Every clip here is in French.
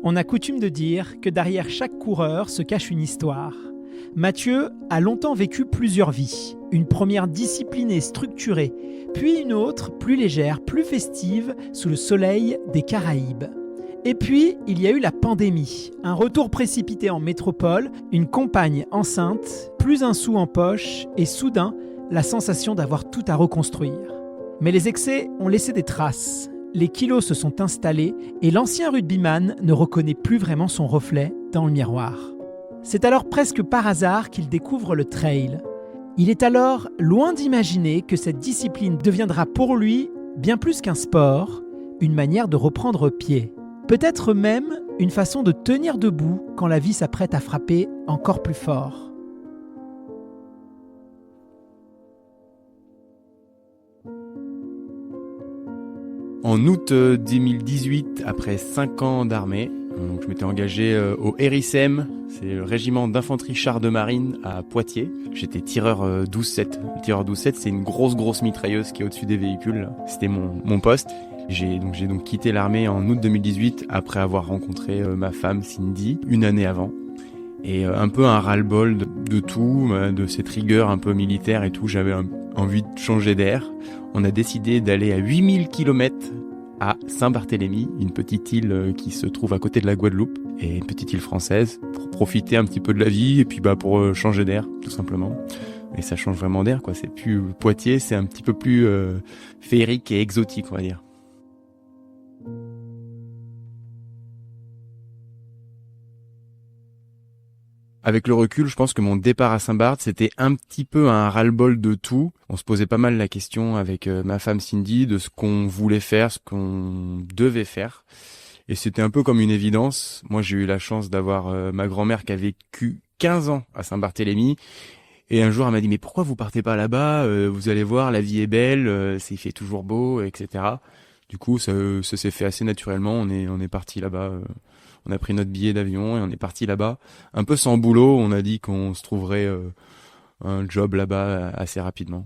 On a coutume de dire que derrière chaque coureur se cache une histoire. Mathieu a longtemps vécu plusieurs vies. Une première disciplinée, structurée, puis une autre, plus légère, plus festive, sous le soleil des Caraïbes. Et puis, il y a eu la pandémie, un retour précipité en métropole, une compagne enceinte, plus un sou en poche, et soudain, la sensation d'avoir tout à reconstruire. Mais les excès ont laissé des traces. Les kilos se sont installés et l'ancien rugbyman ne reconnaît plus vraiment son reflet dans le miroir. C'est alors presque par hasard qu'il découvre le trail. Il est alors loin d'imaginer que cette discipline deviendra pour lui bien plus qu'un sport, une manière de reprendre pied. Peut-être même une façon de tenir debout quand la vie s'apprête à frapper encore plus fort. En août 2018, après 5 ans d'armée, je m'étais engagé au RICM, c'est le régiment d'infanterie chars de marine à Poitiers. J'étais tireur 12-7. Le tireur 12-7, c'est une grosse mitrailleuse qui est au-dessus des véhicules. Là. C'était mon poste. J'ai donc quitté l'armée en août 2018 après avoir rencontré ma femme Cindy une année avant. Et un peu un ras-le-bol de tout, de cette rigueur un peu militaire et tout. J'avais envie de changer d'air. On a décidé d'aller à 8000 km à Saint-Barthélemy, une petite île qui se trouve à côté de la Guadeloupe, et une petite île française, pour profiter un petit peu de la vie, et puis pour changer d'air, tout simplement. Et ça change vraiment d'air, quoi. C'est plus Poitiers, c'est un petit peu plus féerique et exotique, on va dire. Avec le recul, je pense que mon départ à Saint-Barth, c'était un petit peu un ras-le-bol de tout. On se posait pas mal la question avec ma femme Cindy de ce qu'on voulait faire, ce qu'on devait faire. Et c'était un peu comme une évidence. Moi, j'ai eu la chance d'avoir ma grand-mère qui a vécu 15 ans à Saint-Barthélemy. Et un jour, elle m'a dit « Mais pourquoi vous partez pas là-bas ? Vous allez voir, la vie est belle, il fait toujours beau, etc. » Du coup, ça s'est fait assez naturellement. On est parti là-bas. On a pris notre billet d'avion et on est parti là-bas. Un peu sans boulot, on a dit qu'on se trouverait un job là-bas assez rapidement.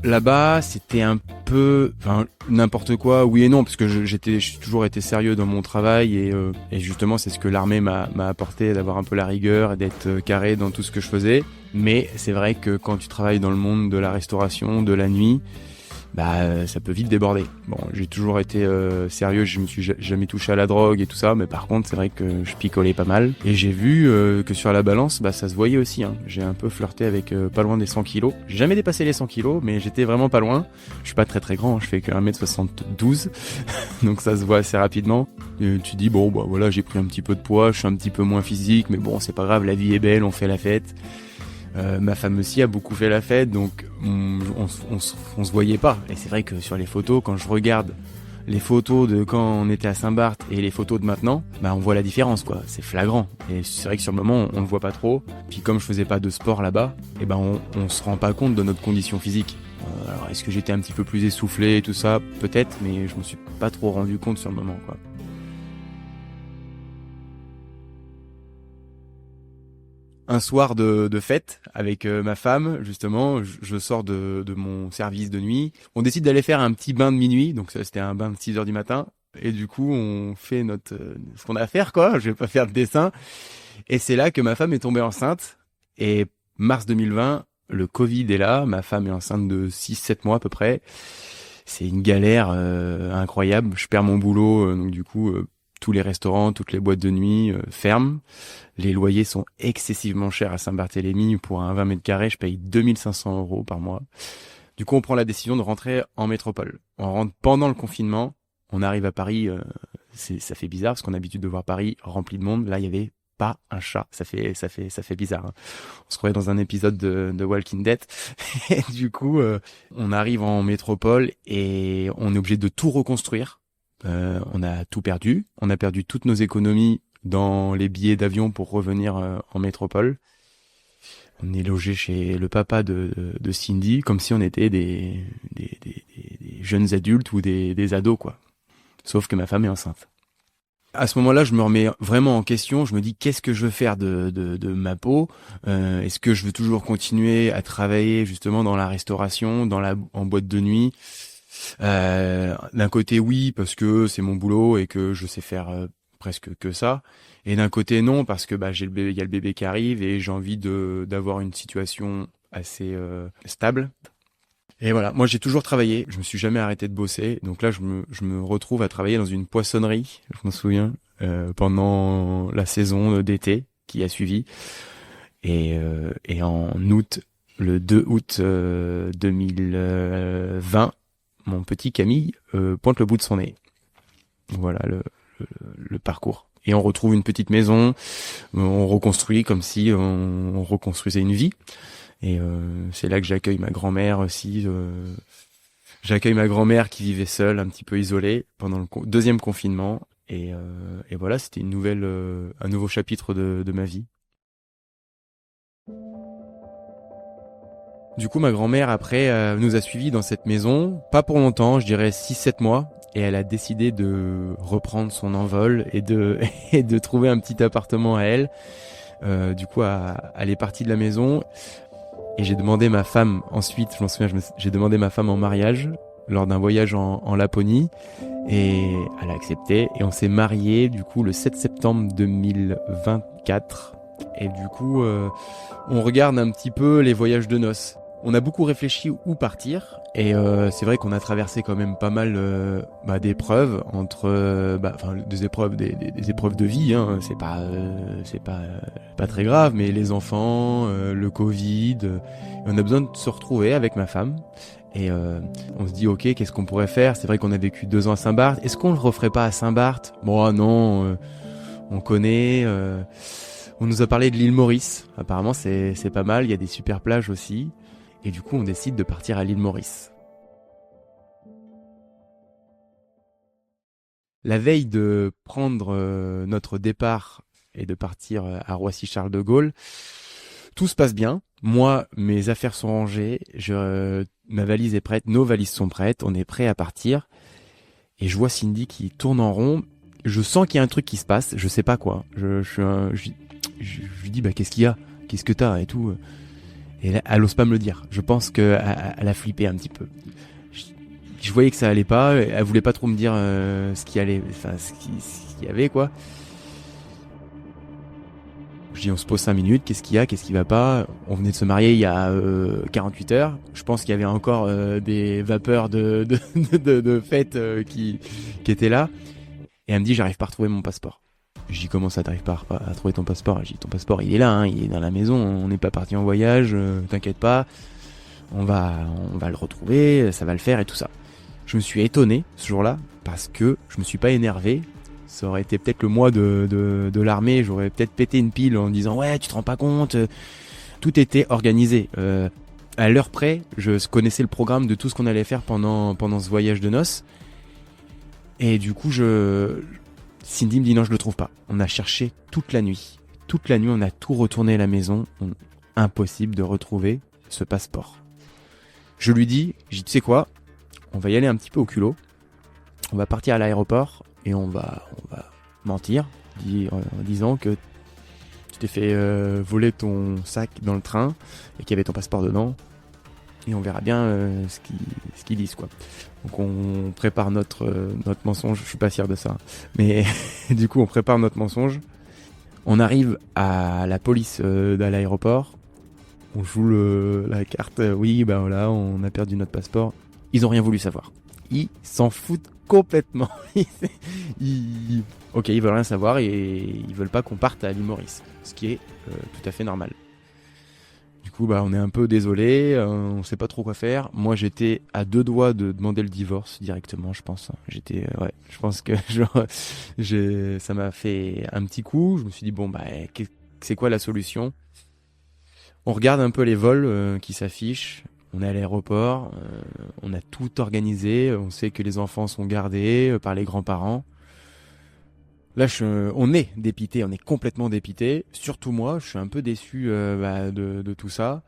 Là-bas, c'était un peu n'importe quoi, oui et non, parce que j'ai toujours été sérieux dans mon travail et justement c'est ce que l'armée m'a apporté, d'avoir un peu la rigueur et d'être carré dans tout ce que je faisais. Mais c'est vrai que quand tu travailles dans le monde de la restauration, de la nuit, ça peut vite déborder. Bon, j'ai toujours été sérieux, je me suis jamais touché à la drogue et tout ça, mais par contre, c'est vrai que je picolais pas mal. Et j'ai vu que sur la balance, ça se voyait aussi. Hein. J'ai un peu flirté avec pas loin des 100 kilos. J'ai jamais dépassé les 100 kilos, mais j'étais vraiment pas loin. Je suis pas très grand, je fais que 1m72, donc ça se voit assez rapidement. Et tu dis, voilà, j'ai pris un petit peu de poids, je suis un petit peu moins physique, mais bon, c'est pas grave, la vie est belle, on fait la fête. Ma femme aussi a beaucoup fait la fête, donc on se voyait pas. Et c'est vrai que sur les photos, quand je regarde les photos de quand on était à Saint-Barth et les photos de maintenant, on voit la différence, quoi. C'est flagrant. Et c'est vrai que sur le moment, on le voit pas trop. Puis comme je faisais pas de sport là-bas, on se rend pas compte de notre condition physique. Alors est-ce que j'étais un petit peu plus essoufflé et tout ça? Peut-être, mais je me suis pas trop rendu compte sur le moment, quoi. Un soir de fête avec ma femme, justement, je sors de mon service de nuit. On décide d'aller faire un petit bain de minuit, donc ça c'était un bain de 6h du matin. Et du coup, on fait ce qu'on a à faire, quoi. Je vais pas faire de dessin. Et c'est là que ma femme est tombée enceinte. Et mars 2020, le Covid est là. Ma femme est enceinte de 6-7 mois à peu près. C'est une galère incroyable. Je perds mon boulot, donc du coup... tous les restaurants, toutes les boîtes de nuit ferment. Les loyers sont excessivement chers à Saint-Barthélemy. Pour un 20 mètres carrés, je paye 2500 € par mois. Du coup, on prend la décision de rentrer en métropole. On rentre pendant le confinement. On arrive à Paris. Ça fait bizarre parce qu'on a l'habitude de voir Paris rempli de monde. Là, il y avait pas un chat. Ça fait bizarre. Hein. On se croyait dans un épisode de Walking Dead. Et du coup, on arrive en métropole et on est obligé de tout reconstruire. On a tout perdu. On a perdu toutes nos économies dans les billets d'avion pour revenir en métropole. On est logé chez le papa de Cindy, comme si on était des jeunes adultes ou des ados, quoi. Sauf que ma femme est enceinte. À ce moment-là, je me remets vraiment en question. Je me dis, qu'est-ce que je veux faire de ma peau ? Est-ce que je veux toujours continuer à travailler justement dans la restauration, en boîte de nuit ? D'un côté oui parce que c'est mon boulot et que je sais faire presque que ça, et d'un côté non parce que j'ai le bébé, il y a le bébé qui arrive et j'ai envie d'avoir une situation assez stable. Et voilà, moi j'ai toujours travaillé, je me suis jamais arrêté de bosser, donc là je me retrouve à travailler dans une poissonnerie, je m'en souviens, pendant la saison d'été qui a suivi, et en août, le 2 août 2020, mon petit Camille pointe le bout de son nez. Voilà le parcours. Et on retrouve une petite maison, on reconstruit comme si on reconstruisait une vie. Et c'est là que j'accueille ma grand-mère aussi. J'accueille ma grand-mère qui vivait seule, un petit peu isolée, pendant le deuxième confinement. Et voilà, c'était un nouveau chapitre de ma vie. Du coup, ma grand-mère, après, nous a suivis dans cette maison, pas pour longtemps, je dirais 6-7 mois, et elle a décidé de reprendre son envol et de, et de trouver un petit appartement à elle. Du coup, elle est partie de la maison, et j'ai demandé ma femme, ensuite, je m'en souviens, j'ai demandé ma femme en mariage, lors d'un voyage en Laponie, et elle a accepté, et on s'est mariés, du coup, le 7 septembre 2024, et du coup, on regarde un petit peu les voyages de noces. On a beaucoup réfléchi où partir, et c'est vrai qu'on a traversé quand même pas mal d'épreuves entre des épreuves des épreuves de vie, hein. C'est pas très grave, mais les enfants, le Covid, on a besoin de se retrouver avec ma femme. Et on se dit ok, qu'est-ce qu'on pourrait faire? C'est vrai qu'on a vécu 2 ans à Saint-Barth. Est-ce qu'on le referait pas à Saint-Barth? Bon, non, on connaît. On nous a parlé de l'île Maurice. Apparemment, c'est pas mal. Il y a des super plages aussi. Et du coup, on décide de partir à l'île Maurice. La veille de prendre notre départ et de partir à Roissy-Charles de Gaulle, tout se passe bien. Moi, mes affaires sont rangées. Ma valise est prête. Nos valises sont prêtes. On est prêt à partir. Et je vois Cindy qui tourne en rond. Je sens qu'il y a un truc qui se passe. Je sais pas quoi. Je lui dis qu'est-ce qu'il y a? Qu'est-ce que t'as et tout. Et là, elle ose pas me le dire. Je pense qu'elle a flippé un petit peu. Je voyais que ça allait pas. Elle voulait pas trop me dire ce qu'il y avait quoi. Je dis on se pose 5 minutes. Qu'est-ce qu'il y a? Qu'est-ce qui va pas? On venait de se marier il y a 48 heures. Je pense qu'il y avait encore des vapeurs de fête qui étaient là. Et elle me dit j'arrive pas à retrouver mon passeport. Je dis comment ça t'arrives pas à trouver ton passeport? Je dis ton passeport il est là, hein, il est dans la maison, on n'est pas parti en voyage, t'inquiète pas, on va le retrouver, ça va le faire et tout ça. Je me suis étonné ce jour-là parce que je me suis pas énervé. Ça aurait été peut-être le mois de l'armée, j'aurais peut-être pété une pile en disant ouais tu te rends pas compte, tout était organisé. À l'heure près, je connaissais le programme de tout ce qu'on allait faire pendant ce voyage de noces. Et du coup Cindy me dit non, je le trouve pas. On a cherché toute la nuit. Toute la nuit, on a tout retourné à la maison. Impossible de retrouver ce passeport. Je lui dis, tu sais quoi? On va y aller un petit peu au culot. On va partir à l'aéroport et on va mentir en disant que tu t'es fait voler ton sac dans le train et qu'il y avait ton passeport dedans. Et on verra bien ce qu'ils disent quoi. Donc on prépare notre mensonge, je suis pas fier de ça. Mais du coup on prépare notre mensonge. On arrive à la police de l'aéroport. On joue la carte, oui voilà, on a perdu notre passeport. Ils ont rien voulu savoir. Ils s'en foutent complètement. Ok, ils veulent rien savoir et ils veulent pas qu'on parte à l'île Maurice. Ce qui est tout à fait normal. Du coup, on est un peu désolé, on sait pas trop quoi faire. Moi, j'étais à 2 doigts de demander le divorce directement, je pense. Je pense que ça m'a fait un petit coup. Je me suis dit c'est quoi la solution? On regarde un peu les vols qui s'affichent. On est à l'aéroport, on a tout organisé. On sait que les enfants sont gardés par les grands-parents. Là, on est dépité, on est complètement dépité. Surtout moi, je suis un peu déçu de tout ça.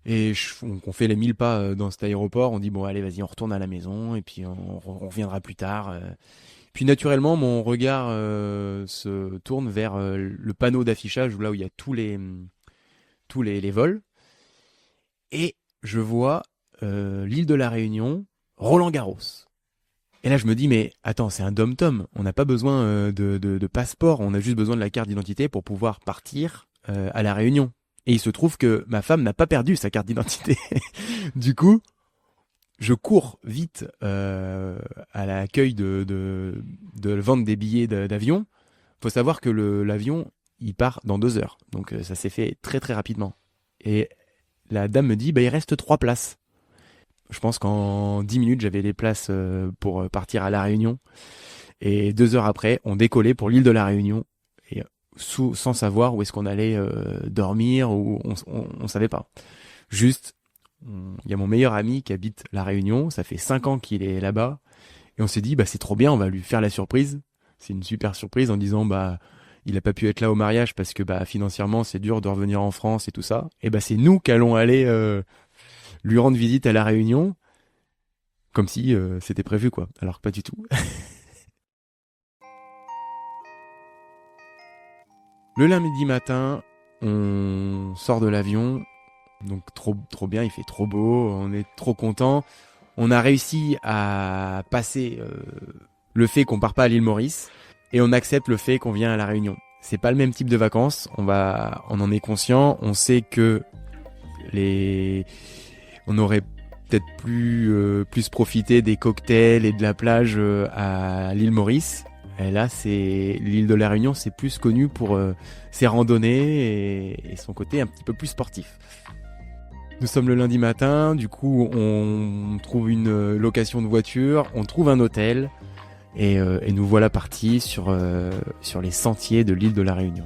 Et on fait les 1000 pas dans cet aéroport. On dit bon, allez, vas-y, on retourne à la maison et puis on reviendra plus tard. Puis naturellement, mon regard se tourne vers le panneau d'affichage là où il y a tous les vols. Et je vois l'île de la Réunion Roland-Garros. Et là, je me dis, mais attends, c'est un dom-tom. On n'a pas besoin de passeport. On a juste besoin de la carte d'identité pour pouvoir partir à La Réunion. Et il se trouve que ma femme n'a pas perdu sa carte d'identité. Du coup, je cours vite à l'accueil de vente des billets d'avion. Faut savoir que l'avion, il part dans 2 heures. Donc ça s'est fait très très rapidement. Et la dame me dit, bah, il reste 3 places. Je pense qu'en 10 minutes, j'avais les places pour partir à La Réunion. Et 2 heures après, on décollait pour l'île de La Réunion. Et sans savoir où est-ce qu'on allait dormir, ou on savait pas. Juste, il y a mon meilleur ami qui habite La Réunion. Ça fait 5 ans qu'il est là-bas. Et on s'est dit, bah, c'est trop bien, on va lui faire la surprise. C'est une super surprise en disant, bah, il a pas pu être là au mariage parce que, bah, financièrement, c'est dur de revenir en France et tout ça. Et bah, c'est nous qui allons aller lui rendre visite à La Réunion, comme si c'était prévu, quoi. Alors que pas du tout. Le lundi matin, on sort de l'avion. Donc trop bien, il fait trop beau, on est trop content. On a réussi à passer le fait qu'on part pas à l'île Maurice et on accepte le fait qu'on vient à La Réunion. C'est pas le même type de vacances, on en est conscient, on sait que on aurait peut-être plus profité des cocktails et de la plage à l'île Maurice. Et là, l'île de La Réunion, c'est plus connu pour ses randonnées et son côté un petit peu plus sportif. Nous sommes le lundi matin, du coup on trouve une location de voiture, on trouve un hôtel et nous voilà partis sur les sentiers de l'île de La Réunion.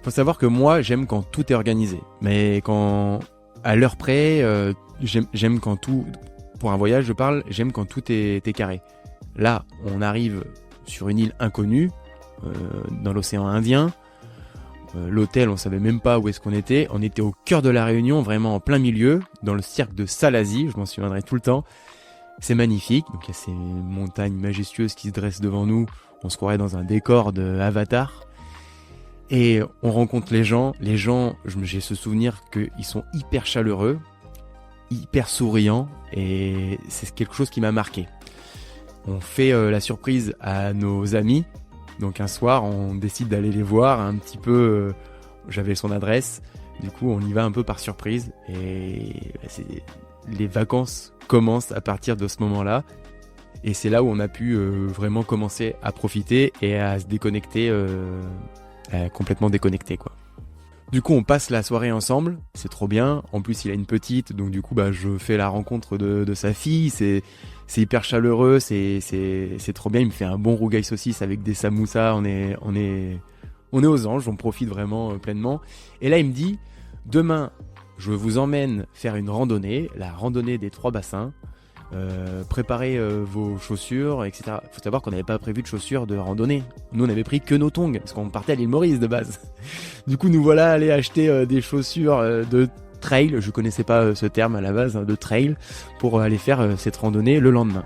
Faut savoir que moi j'aime quand tout est organisé, mais quand à l'heure près, j'aime quand tout, pour un voyage je parle, j'aime quand tout est carré. Là on arrive sur une île inconnue, dans l'océan Indien. L'hôtel, on savait même pas où est-ce qu'on était. On était au cœur de La Réunion, vraiment en plein milieu, dans le cirque de Salazie, je m'en souviendrai tout le temps. C'est magnifique, donc il y a ces montagnes majestueuses qui se dressent devant nous. On se croirait dans un décor de Avatar. Et on rencontre les gens. Les gens, j'ai ce souvenir qu'ils sont hyper chaleureux, hyper souriants, et c'est quelque chose qui m'a marqué. On fait la surprise à nos amis. Donc un soir, on décide d'aller les voir un petit peu. J'avais son adresse, du coup, on y va un peu par surprise. Et les vacances commencent à partir de ce moment-là. Et c'est là où on a pu vraiment commencer à profiter et à se déconnecter, complètement déconnecter, quoi. Du coup, on passe la soirée ensemble, c'est trop bien. En plus, il a une petite, donc du coup, bah, je fais la rencontre de sa fille. C'est hyper chaleureux, c'est trop bien. Il me fait un bon rougail saucisse avec des samoussas. On est aux anges, on profite vraiment pleinement. Et là, il me dit, demain, je vous emmène faire une randonnée, la randonnée des 3 bassins. Préparez vos chaussures, etc. Faut savoir qu'on n'avait pas prévu de chaussures de randonnée. Nous, on avait pris que nos tongs, parce qu'on partait à l'île Maurice de base. Du coup, nous voilà allés acheter des chaussures de trail. Je connaissais pas ce terme à la base, de trail, pour aller faire cette randonnée le lendemain.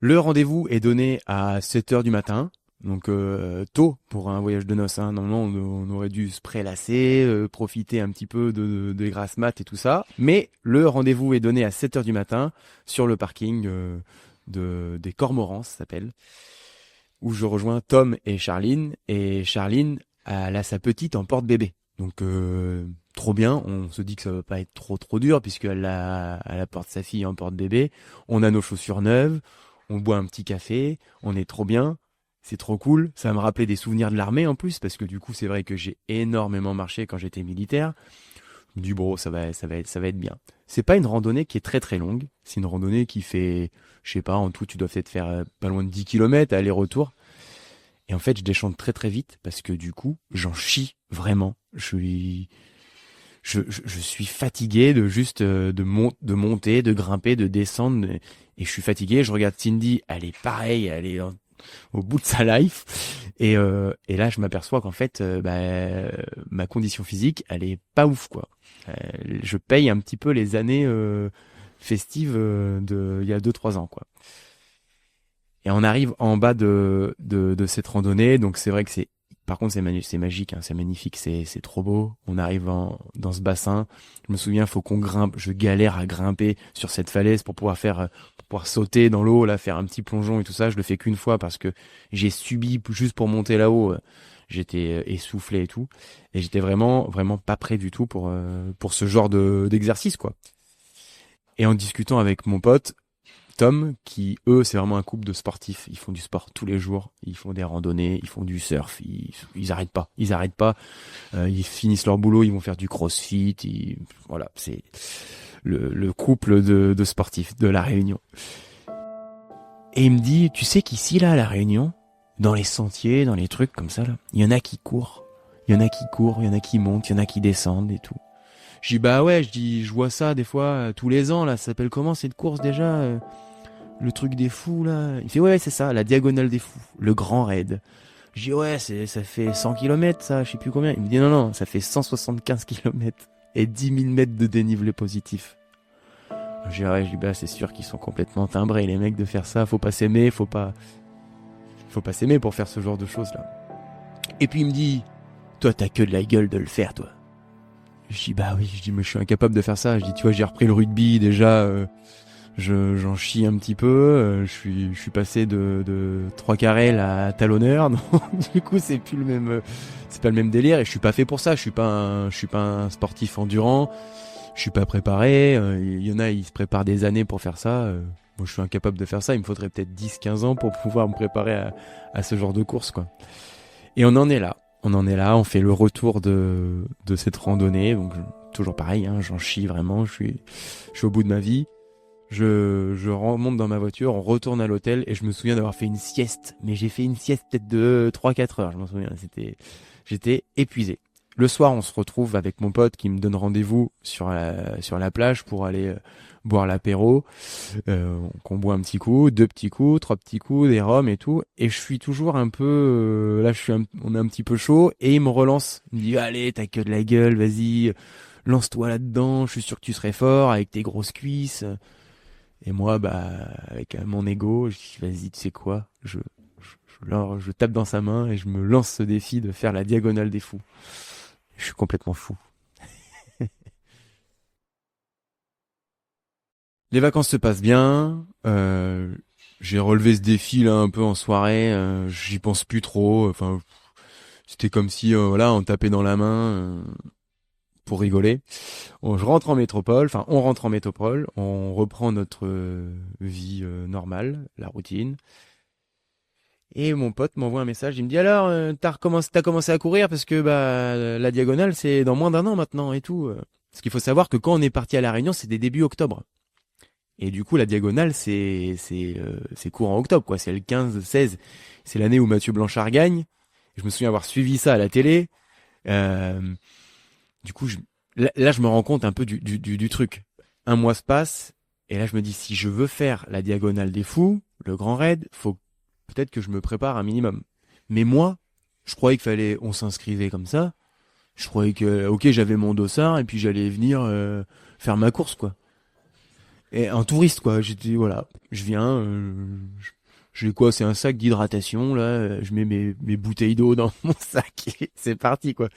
Le rendez-vous est donné à 7h du matin. Donc tôt pour un voyage de noces, hein. Normalement on aurait dû se prélasser, profiter un petit peu des grasses mat et tout ça. Mais le rendez-vous est donné à 7h du matin sur le parking des Cormorans, ça s'appelle, où je rejoins Tom et Charline. Et Charline, elle a sa petite en porte-bébé. Donc trop bien, on se dit que ça va pas être trop dur puisqu'elle apporte sa fille en porte-bébé. On a nos chaussures neuves, on boit un petit café, on est trop bien. C'est trop cool, ça me rappelait des souvenirs de l'armée en plus, parce que du coup c'est vrai que j'ai énormément marché quand j'étais militaire. Je me dis bon, ça va être bien. C'est pas une randonnée qui est très longue, c'est une randonnée qui fait, je sais pas, en tout tu dois peut-être faire pas loin de 10 km aller-retour. Et en fait je déchante très vite, parce que du coup j'en chie vraiment. Je suis fatigué de juste de monter, de grimper, de descendre, et je suis fatigué. Je regarde Cindy, elle est pareille, elle est au bout de sa life, et là je m'aperçois qu'en fait ma condition physique elle est pas ouf, quoi. Je paye un petit peu les années festives de il y a 2-3 ans, quoi. Et on arrive en bas de cette randonnée, donc c'est vrai que par contre c'est magique, hein, c'est magnifique, c'est trop beau. On arrive dans ce bassin. Je me souviens, faut qu'on grimpe. Je galère à grimper sur cette falaise pour pouvoir sauter dans l'eau, là, faire un petit plongeon et tout ça. Je le fais qu'une fois parce que j'ai subi juste pour monter là-haut. J'étais essoufflé et tout, et j'étais vraiment vraiment pas prêt du tout pour ce genre d'exercice, quoi. Et en discutant avec mon pote Tom, qui eux c'est vraiment un couple de sportifs, ils font du sport tous les jours, ils font des randonnées, ils font du surf, ils arrêtent pas, ils finissent leur boulot, ils vont faire du crossfit, voilà, c'est le couple de sportifs de La Réunion. Et il me dit, tu sais qu'ici là à La Réunion, dans les sentiers, dans les trucs comme ça là, il y en a qui courent, il y en a qui montent, il y en a qui descendent et tout. Je dis bah ouais, je vois ça des fois tous les ans là, ça s'appelle comment cette course déjà le truc des fous là. Il fait ouais, c'est ça, la diagonale des fous, le grand raid. Je dis ouais, ça fait 100 km ça, je sais plus combien. Il me dit non, ça fait 175 km et 10 000 mètres de dénivelé positif. Je dis bah c'est sûr qu'ils sont complètement timbrés les mecs de faire ça, faut pas s'aimer, faut pas s'aimer pour faire ce genre de choses là. Et puis il me dit toi t'as que de la gueule de le faire toi. Je dis bah oui, mais je suis incapable de faire ça. Je dis tu vois, j'ai repris le rugby déjà, j'en chie un petit peu. Je suis passé de 3 carrés à talonneur. Donc, du coup c'est pas le même délire. Et je suis pas fait pour ça. Je suis pas un sportif endurant. Je suis pas préparé. Il y en a, ils se préparent des années pour faire ça. Moi je suis incapable de faire ça. Il me faudrait peut-être 10-15 ans pour pouvoir me préparer à ce genre de course, quoi. Et on en est là. On fait le retour de cette randonnée. Donc toujours pareil, hein, j'en chie vraiment. Je suis au bout de ma vie. Je remonte dans ma voiture, on retourne à l'hôtel et je me souviens d'avoir fait une sieste. Mais j'ai fait une sieste peut-être de 3-4 heures. Je m'en souviens. J'étais épuisé. Le soir, on se retrouve avec mon pote qui me donne rendez-vous sur la plage pour aller boire l'apéro. Qu'on boit un petit coup, 2 petits coups, 3 petits coups, des rhums et tout. Et je suis toujours un peu... là, on est un petit peu chaud et il me relance. Il me dit, allez, t'as que de la gueule, vas-y, lance-toi là-dedans, je suis sûr que tu serais fort avec tes grosses cuisses. Et moi, bah, avec mon ego, je dis, vas-y, tu sais quoi, je tape dans sa main et je me lance ce défi de faire la diagonale des fous. Je suis complètement fou. Les vacances se passent bien. J'ai relevé ce défi là un peu en soirée. J'y pense plus trop. Enfin, c'était comme si voilà, on tapait dans la main pour rigoler. Je rentre en métropole. Enfin, on rentre en métropole. On reprend notre vie normale, la routine. Et mon pote m'envoie un message. Il me dit alors, t'as commencé à courir parce que bah la diagonale c'est dans moins d'1 an maintenant et tout. Parce qu'il faut savoir que quand on est parti à La Réunion, c'était début octobre. Et du coup, la diagonale, c'est courant octobre, quoi. C'est le 15-16. C'est l'année où Mathieu Blanchard gagne. Je me souviens avoir suivi ça à la télé. Euh, du coup, là, je me rends compte un peu du truc. Un mois se passe, et là, je me dis, si je veux faire la diagonale des fous, le grand raid, faut peut-être que je me prépare un minimum. Mais moi, je croyais on s'inscrivait comme ça. Je croyais que, ok, j'avais mon dossard, et puis j'allais venir faire ma course, quoi. Et un touriste, quoi. J'étais, voilà, je viens, j'ai quoi, c'est un sac d'hydratation, là, je mets mes bouteilles d'eau dans mon sac et c'est parti, quoi.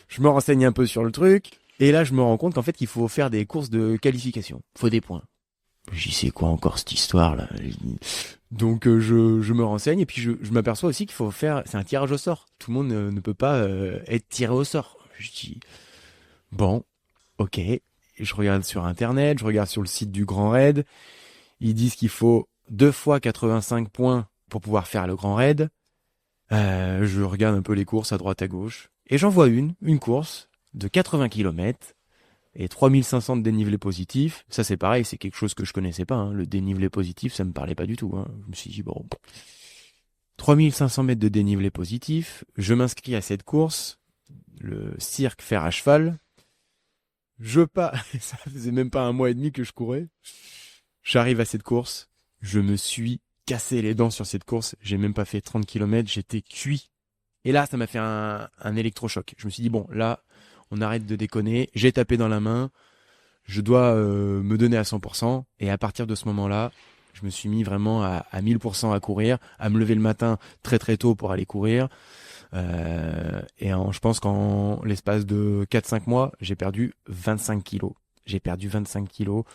Je me renseigne un peu sur le truc, et là, je me rends compte qu'en fait, il faut faire des courses de qualification. Faut des points. J'y sais quoi encore, cette histoire-là? Donc, je me renseigne, et puis je m'aperçois aussi qu'il faut faire, c'est un tirage au sort. Tout le monde ne peut pas être tiré au sort. Je dis, bon, ok. Je regarde sur internet, je regarde sur le site du Grand Raid. Ils disent qu'il faut 2 fois 85 points pour pouvoir faire le Grand Raid. Je regarde un peu les courses à droite à gauche. Et j'en vois une course de 80 km et 3500 de dénivelé positif. Ça c'est pareil, c'est quelque chose que je connaissais pas. Hein. Le dénivelé positif, ça me parlait pas du tout. Hein. Je me suis dit, bon, 3500 mètres de dénivelé positif. Je m'inscris à cette course, le cirque fer à cheval. Ça faisait même pas 1 mois et demi que je courais. J'arrive à cette course, je me suis cassé les dents sur cette course, j'ai même pas fait 30 km, j'étais cuit. Et là, ça m'a fait un électrochoc. Je me suis dit, bon, là, on arrête de déconner, j'ai tapé dans la main, je dois me donner à 100%, et à partir de ce moment-là, Je me suis mis vraiment à 1000% à courir, à me lever le matin très très tôt pour aller courir. Je pense qu'en l'espace de 4-5 mois, j'ai perdu 25 kilos. J'ai perdu 25 kilos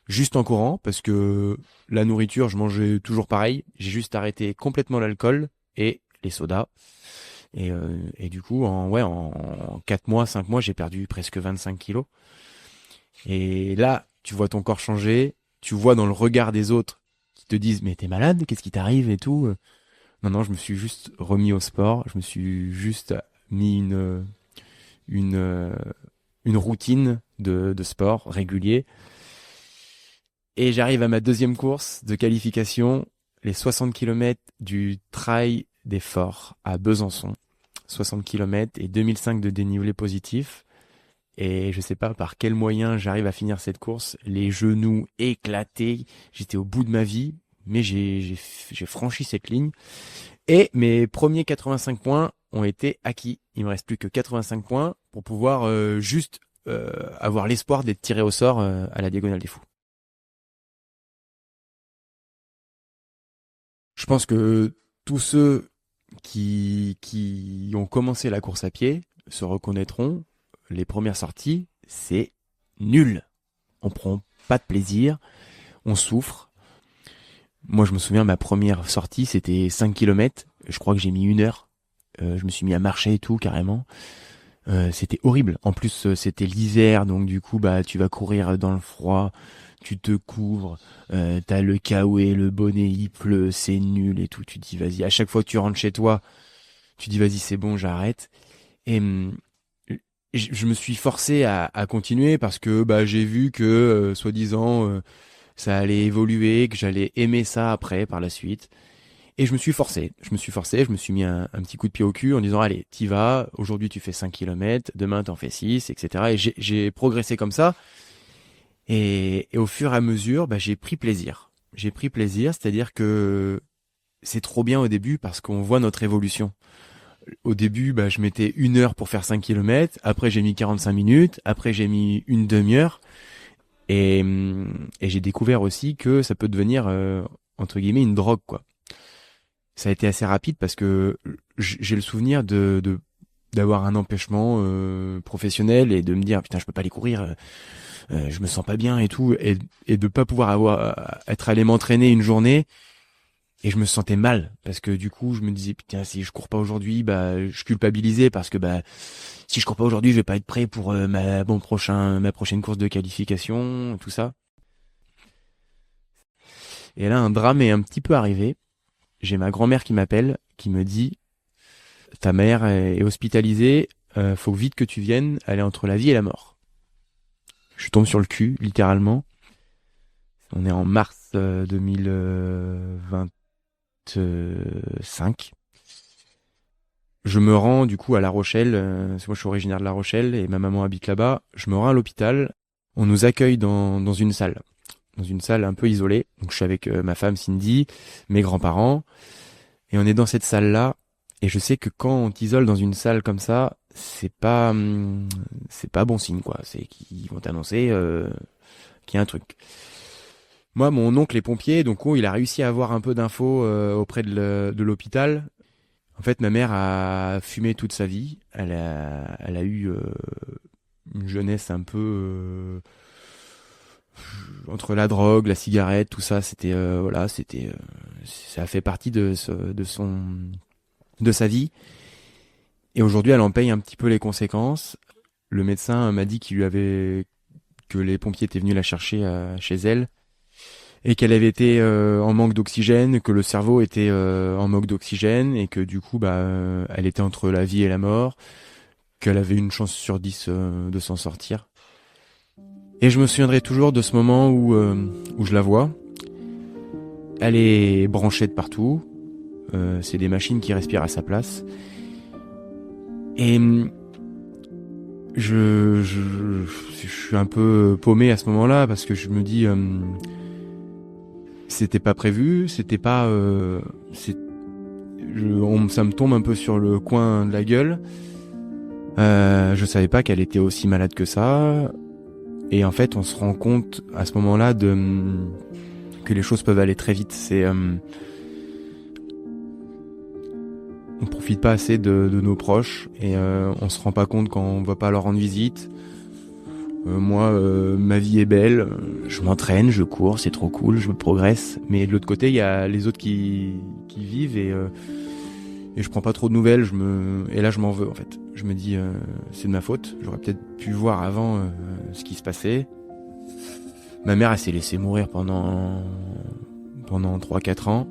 juste en courant parce que la nourriture, je mangeais toujours pareil. J'ai juste arrêté complètement l'alcool et les sodas. Et du coup, en 4 mois, 5 mois, j'ai perdu presque 25 kilos. Et là, tu vois ton corps changer. Tu vois dans le regard des autres qui te disent, mais t'es malade? Qu'est-ce qui t'arrive et tout? Non, je me suis juste remis au sport. Je me suis juste mis une routine de sport régulier. Et j'arrive à ma deuxième course de qualification, les 60 km du Trail des Forts à Besançon. 60 km et 2005 de dénivelé positif. Et je sais pas par quel moyen j'arrive à finir cette course. Les genoux éclatés. J'étais au bout de ma vie. Mais j'ai franchi cette ligne. Et mes premiers 85 points ont été acquis. Il me reste plus que 85 points pour pouvoir avoir l'espoir d'être tiré au sort à la Diagonale des Fous. Je pense que tous ceux qui ont commencé la course à pied se reconnaîtront. Les premières sorties, c'est nul. On prend pas de plaisir, on souffre. Moi, je me souviens, ma première sortie, c'était 5 km. Je crois que j'ai mis 1 heure. Je me suis mis à marcher et tout, carrément. C'était horrible. En plus, c'était l'hiver, donc du coup, tu vas courir dans le froid, tu te couvres, t'as le caouet, le bonnet, il pleut, c'est nul et tout. Tu te dis, vas-y, à chaque fois que tu rentres chez toi, tu dis, vas-y, c'est bon, j'arrête. Et je me suis forcé à continuer parce que j'ai vu que, soi-disant, ça allait évoluer, que j'allais aimer ça après, par la suite. Et je me suis forcé, je me suis mis un petit coup de pied au cul en disant, allez, t'y vas, aujourd'hui tu fais 5 km, demain t'en fais 6, etc. Et j'ai progressé comme ça. Et au fur et à mesure, j'ai pris plaisir. J'ai pris plaisir, c'est-à-dire que c'est trop bien au début parce qu'on voit notre évolution. Au début, je mettais 1 heure pour faire 5 km, après j'ai mis 45 minutes, après j'ai mis une demi-heure. Et j'ai découvert aussi que ça peut devenir, entre guillemets, une drogue, quoi. Ça a été assez rapide parce que j'ai le souvenir d'avoir un empêchement professionnel et de me dire putain je peux pas aller courir, je me sens pas bien et tout, et de pas pouvoir être allé m'entraîner une journée, et je me sentais mal parce que du coup je me disais putain si je cours pas aujourd'hui, je culpabilisais parce que si je cours pas aujourd'hui je vais pas être prêt pour ma prochaine course de qualification, tout ça. Et là un drame est un petit peu arrivé. J'ai ma grand-mère qui m'appelle, qui me dit « Ta mère est hospitalisée, faut vite que tu viennes, elle est entre la vie et la mort. » Je tombe sur le cul, littéralement. On est en mars 2025. Je me rends du coup à La Rochelle, parce que moi je suis originaire de La Rochelle et ma maman habite là-bas. Je me rends à l'hôpital, on nous accueille dans une salle un peu isolée. Donc je suis avec ma femme Cindy, mes grands-parents, et on est dans cette salle-là. Et je sais que quand on t'isole dans une salle comme ça, c'est pas bon signe, quoi. C'est qu'ils vont t'annoncer qu'il y a un truc. Moi, mon oncle est pompier, donc il a réussi à avoir un peu d'infos auprès de l'hôpital. En fait, ma mère a fumé toute sa vie. Elle a eu une jeunesse un peu entre la drogue, la cigarette, tout ça. C'était ça a fait partie de sa vie. Et aujourd'hui, elle en paye un petit peu les conséquences. Le médecin m'a dit que les pompiers étaient venus la chercher chez elle et qu'elle avait été en manque d'oxygène, que le cerveau était en manque d'oxygène et que du coup, elle était entre la vie et la mort, qu'elle avait une chance sur 10 de s'en sortir. Et je me souviendrai toujours de ce moment où je la vois. Elle est branchée de partout. C'est des machines qui respirent à sa place. Et je suis un peu paumé à ce moment-là parce que je me dis c'était pas prévu, c'était pas ça me tombe un peu sur le coin de la gueule. Je savais pas qu'elle était aussi malade que ça. Et en fait, on se rend compte à ce moment-là que les choses peuvent aller très vite. On profite pas assez de nos proches et on se rend pas compte quand on va pas leur rendre visite. Moi, ma vie est belle, je m'entraîne, je cours, c'est trop cool, je progresse. Mais de l'autre côté, il y a les autres qui vivent et je prends pas trop de nouvelles. Et là, je m'en veux en fait. Je me dis, c'est de ma faute. J'aurais peut-être pu voir avant ce qui se passait. Ma mère, elle s'est laissée mourir pendant 3-4 ans.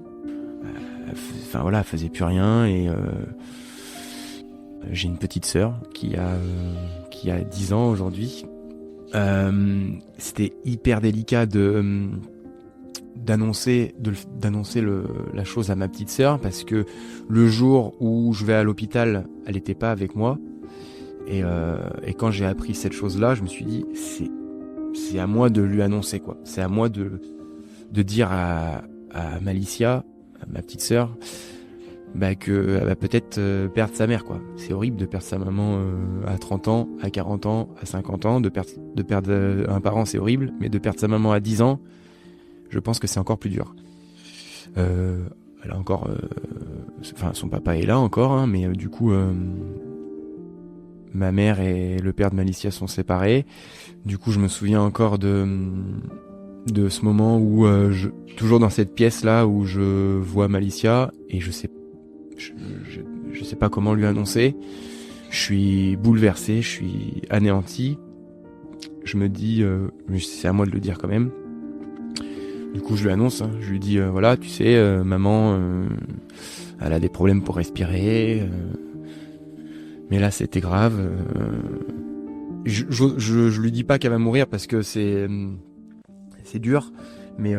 Enfin voilà, elle faisait plus rien et j'ai une petite sœur qui a 10 ans aujourd'hui. C'était hyper délicat d'annoncer la chose à ma petite sœur parce que le jour où je vais à l'hôpital, elle était pas avec moi et quand j'ai appris cette chose-là, je me suis dit c'est à moi de lui annoncer quoi. C'est à moi de dire à Malicia, à ma petite sœur, qu'elle va peut-être perdre sa mère quoi. C'est horrible de perdre sa maman à 30 ans, à 40 ans, à 50 ans, de perdre un parent c'est horrible, mais de perdre sa maman à 10 ans, je pense que c'est encore plus dur. Elle a encore son papa est là encore hein, mais du coup ma mère et le père de Malicia sont séparés. Du coup, je me souviens encore de ce moment où toujours dans cette pièce là où je vois Malicia et je sais pas comment lui annoncer. Je suis bouleversé, je suis anéanti. Je me dis c'est à moi de le dire quand même. Du coup, je lui annonce, hein, je lui dis voilà, tu sais maman elle a des problèmes pour respirer mais là c'était grave. Je lui dis pas qu'elle va mourir parce que c'est dur, mais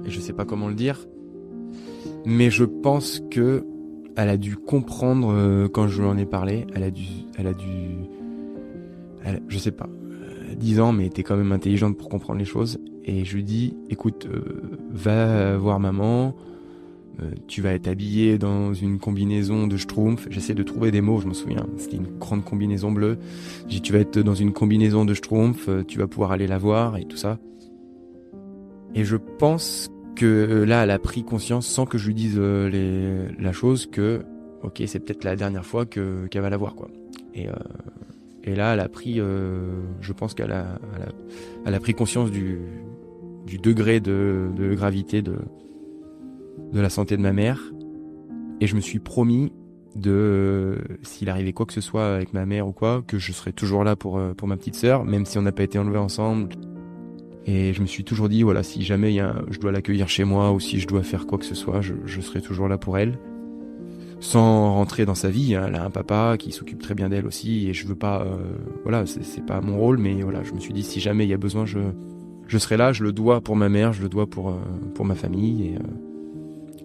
je sais pas comment le dire. Mais je pense que elle a dû comprendre quand je lui en ai parlé. Je sais pas, 10 ans, mais t'es quand même intelligente pour comprendre les choses. Et je lui dis, écoute, va voir maman. Tu vas être habillé dans une combinaison de Schtroumpf. J'essaie de trouver des mots, je me souviens. C'était une grande combinaison bleue. J'ai dit, tu vas être dans une combinaison de Schtroumpf, tu vas pouvoir aller la voir et tout ça. Et je pense que là, elle a pris conscience, sans que je lui dise la chose, que ok, c'est peut-être la dernière fois qu'elle va la voir, quoi. Et là, elle a pris, je pense qu'elle a pris conscience du degré de gravité de la santé de ma mère. Et je me suis promis s'il arrivait quoi que ce soit avec ma mère ou quoi, que je serais toujours là pour ma petite sœur, même si on n'a pas été enlevés ensemble. Et je me suis toujours dit, voilà, si jamais je dois l'accueillir chez moi ou si je dois faire quoi que ce soit, je serai toujours là pour elle. Sans rentrer dans sa vie, hein. Elle a un papa qui s'occupe très bien d'elle aussi et je veux pas, voilà, c'est pas mon rôle, mais voilà, je me suis dit, si jamais il y a besoin, je serai là, je le dois pour ma mère, je le dois pour ma famille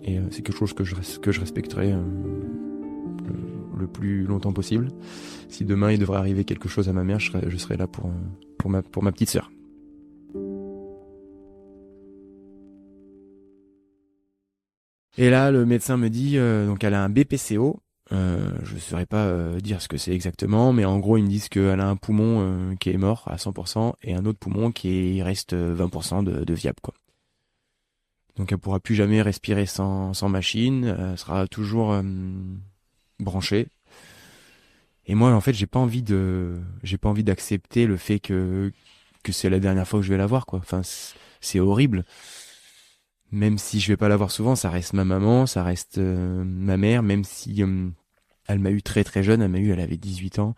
et c'est quelque chose que je respecterai le plus longtemps possible. Si demain il devrait arriver quelque chose à ma mère, je serai là pour ma petite sœur. Et là, le médecin me dit, donc elle a un BPCO. Je ne saurais pas dire ce que c'est exactement, mais en gros, ils me disent qu'elle a un poumon qui est mort à 100% et un autre poumon qui reste 20% de viable, quoi. Donc elle pourra plus jamais respirer sans machine, elle sera toujours branchée. Et moi, en fait, j'ai pas envie d'accepter le fait que c'est la dernière fois que je vais la voir, quoi. Enfin, c'est horrible. Même si je vais pas la voir souvent, ça reste ma maman, ça reste ma mère, même si elle m'a eu très très jeune, elle avait 18 ans.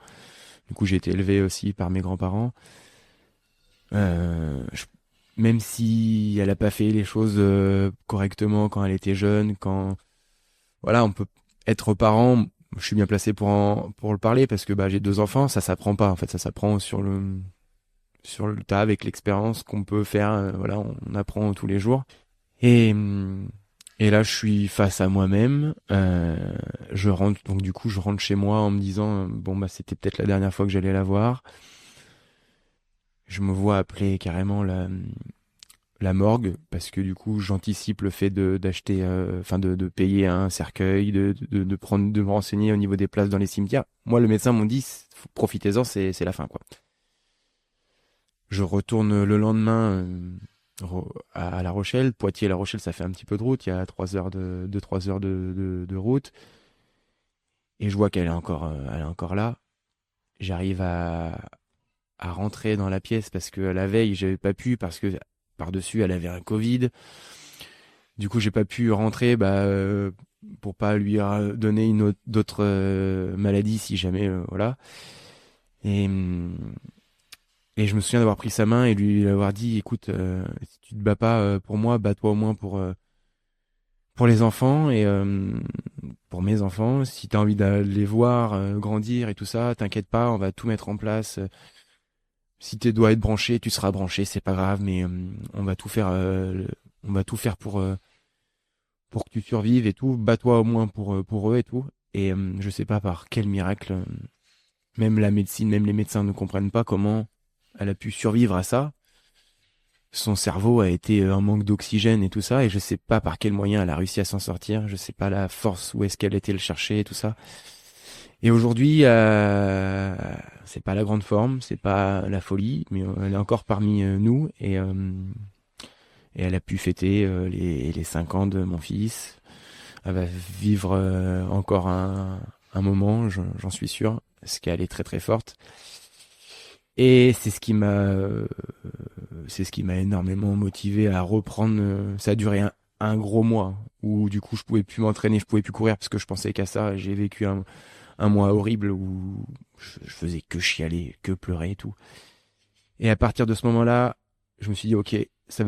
Du coup, j'ai été élevé aussi par mes grands-parents. Même si elle a pas fait les choses correctement quand elle était jeune, voilà, on peut être parent. Je suis bien placé pour le parler parce que j'ai 2 enfants, ça s'apprend pas en fait, ça s'apprend sur le tas avec l'expérience qu'on peut faire. Voilà, on apprend tous les jours. Et là, je suis face à moi-même. Je rentre chez moi en me disant c'était peut-être la dernière fois que j'allais la voir. Je me vois appeler carrément la morgue parce que du coup, j'anticipe le fait d'acheter, de payer un cercueil, de me renseigner au niveau des places dans les cimetières. Moi, le médecin m'a dit, profitez-en, c'est la fin, quoi. Je retourne le lendemain à La Rochelle. Poitiers-La Rochelle, ça fait un petit peu de route. Il y a 3 heures de route. Et je vois elle est encore là. J'arrive à rentrer dans la pièce parce que la veille, j'avais pas pu parce que par-dessus, elle avait un Covid. Du coup, j'ai pas pu rentrer pour pas lui donner d'autres maladies si jamais, voilà. Et, hum, et je me souviens d'avoir pris sa main et lui avoir dit, écoute, si tu te bats pas pour moi, bats-toi au moins pour les enfants et pour mes enfants. Si tu as envie de les voir grandir et tout ça, t'inquiète pas, on va tout mettre en place. Si tu dois être branché, tu seras branché, c'est pas grave, mais on va tout faire pour que tu survives et tout. Bats-toi au moins pour eux et tout. Et je sais pas par quel miracle, même la médecine, même les médecins ne comprennent pas comment elle a pu survivre à ça. Son cerveau a été un manque d'oxygène et tout ça, et je sais pas par quel moyen elle a réussi à s'en sortir. Je sais pas la force où est-ce qu'elle était le chercher et tout ça. Et aujourd'hui, c'est pas la grande forme, c'est pas la folie, mais elle est encore parmi nous et elle a pu fêter les 5 ans de mon fils. Elle va vivre encore un moment, j'en suis sûr, parce qu'elle est très très forte. Et c'est ce qui m'a énormément motivé à reprendre. Ça a duré un gros mois où du coup je pouvais plus m'entraîner, je pouvais plus courir parce que je pensais qu'à ça. J'ai vécu un mois horrible où je faisais que chialer, que pleurer et tout. Et à partir de ce moment-là, je me suis dit ok, je